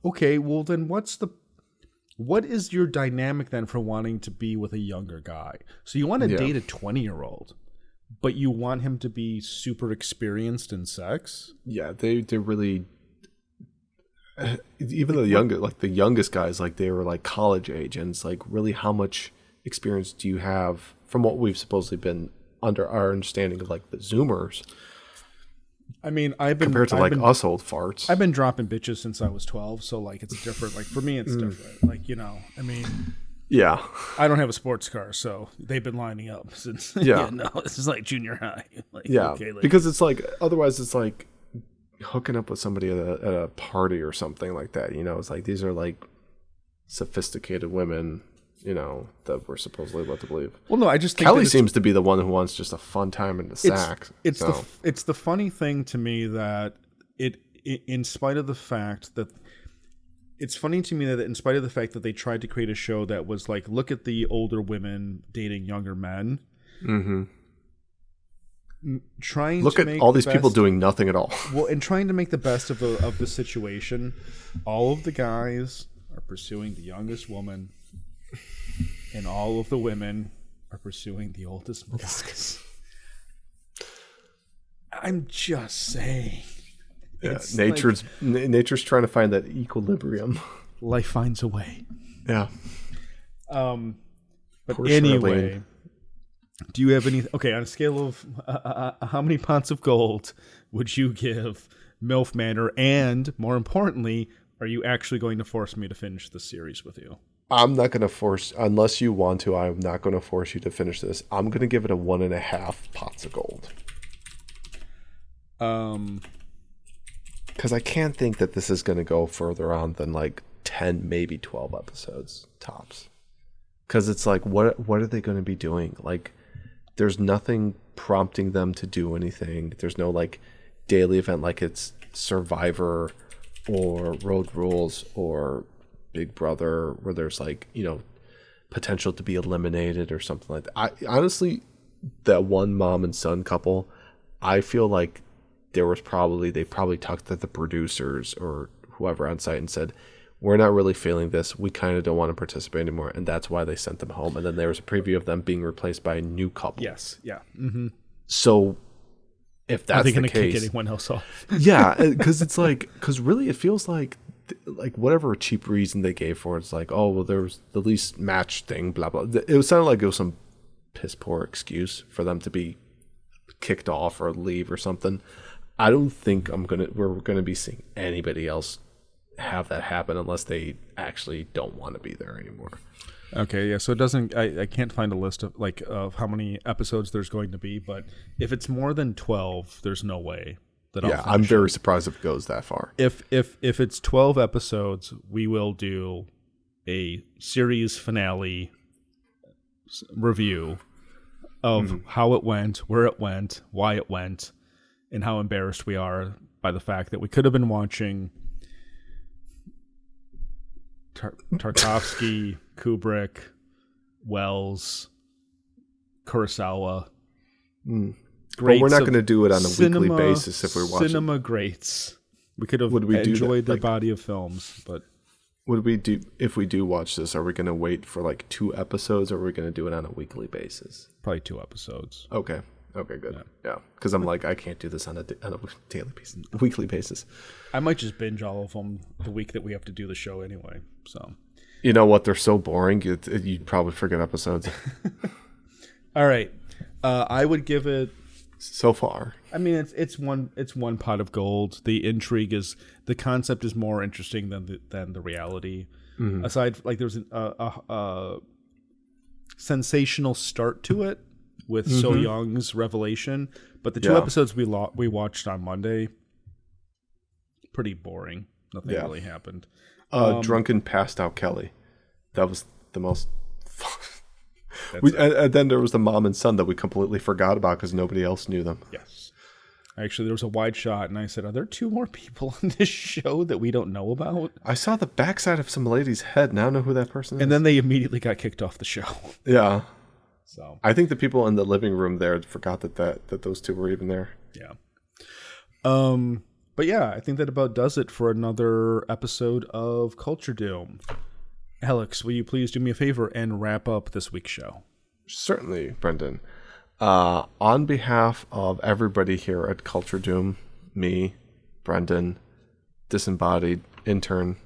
okay, well then what is your dynamic then for wanting to be with a younger guy? So you want to date a 20-year-old, but you want him to be super experienced in sex? Yeah, they really, even the youngest guys, like they were like college age, and it's like, really, how much experience do you have from what we've supposedly been under our understanding of like the Zoomers? I mean, compared to us old farts. I've been dropping bitches since I was 12, so like it's different. Like for me, it's different. Like, I mean, yeah, I don't have a sports car, so they've been lining up since. Yeah, this is like junior high. Like, yeah, okay, like, because it's like otherwise it's like hooking up with somebody at a party or something like that. It's like these are like sophisticated women. That we're supposedly led to believe. Well, no, I just think Kelly seems to be the one who wants just a fun time in the sack. It's the funny thing to me that in spite of the fact that they tried to create a show that was like, look at the older women dating younger men. Mm-hmm. Look at all these people doing nothing at all. Well, and trying to make the best of the situation. All of the guys are pursuing the youngest woman. And all of the women are pursuing the oldest guys. I'm just saying. Yeah, nature's trying to find that equilibrium. Life finds a way. Yeah. But anyway, do you have any? Okay, on a scale of how many pounds of gold would you give MILF Manor? And more importantly, are you actually going to force me to finish the series with you? I'm not going to force, unless you want to, I'm not going to force you to finish this. I'm going to give it a 1.5 pots of gold. Because I can't think that this is going to go further on than like 10, maybe 12 episodes tops. Because it's like, what are they going to be doing? Like, there's nothing prompting them to do anything. There's no like daily event like it's Survivor or Road Rules or Big Brother, where there's like, potential to be eliminated or something like that. I honestly, that one mom and son couple, I feel like they probably talked to the producers or whoever on site and said, we're not really feeling this. We kind of don't want to participate anymore. And that's why they sent them home. And then there was a preview of them being replaced by a new couple. Yes. Yeah. Mm-hmm. So if that's the case, kick anyone else off? Yeah. Because really it feels like whatever cheap reason they gave for it, it's like, oh, well, there was the least match thing, blah, blah. It sounded like it was some piss poor excuse for them to be kicked off or leave or something. I don't think we're gonna be seeing anybody else have that happen unless they actually don't want to be there anymore. Okay, yeah. So it doesn't. I can't find a list of how many episodes there's going to be, but if it's more than 12, there's no way that I'll finish I'm very surprised if it goes that far. If it's 12 episodes, we will do a series finale review of how it went, where it went, why it went, and how embarrassed we are by the fact that we could have been watching Tarkovsky, Kubrick, Wells, Kurosawa. But we're not going to do it on a weekly basis if we're watching. Cinema greats. We could have enjoyed their body of films, but... If we do watch this, are we going to wait for like 2 episodes or are we going to do it on a weekly basis? Probably 2 episodes. Okay, good. Yeah. Because I'm like, I can't do this on a weekly basis. I might just binge all of them the week that we have to do the show anyway. So, you know what? They're so boring. You'd probably forget episodes. All right. I would give it... So far, I mean, it's one pot of gold. The intrigue the concept is more interesting than the reality. Mm-hmm. Aside, like there's a sensational start to it with So Young's revelation, but the 2 episodes we watched on Monday, pretty boring. Nothing really happened. Drunken passed out Kelly, that was the most fun. And then there was the mom and son that we completely forgot about because nobody else knew them. Yes. Actually, there was a wide shot, and I said, are there 2 more people on this show that we don't know about? I saw the backside of some lady's head, and I don't know who that person is. And then they immediately got kicked off the show. Yeah. So I think the people in the living room there forgot that those 2 were even there. Yeah. But yeah, I think that about does it for another episode of Culture Doom. Alex, will you please do me a favor and wrap up this week's show? Certainly, Brendan. On behalf of everybody here at Culture Doom, me, Brendan, disembodied intern,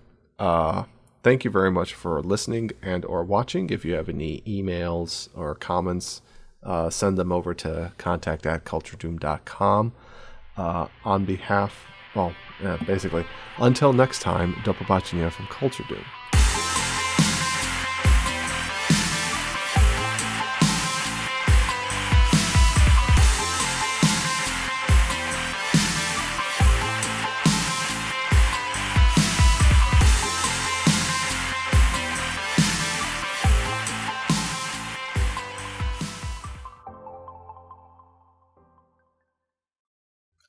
thank you very much for listening and or watching. If you have any emails or comments, send them over to contact@culturedoom.com. On behalf, basically, until next time, do побачення from Culture Doom.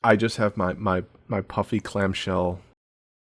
I just have my puffy clamshell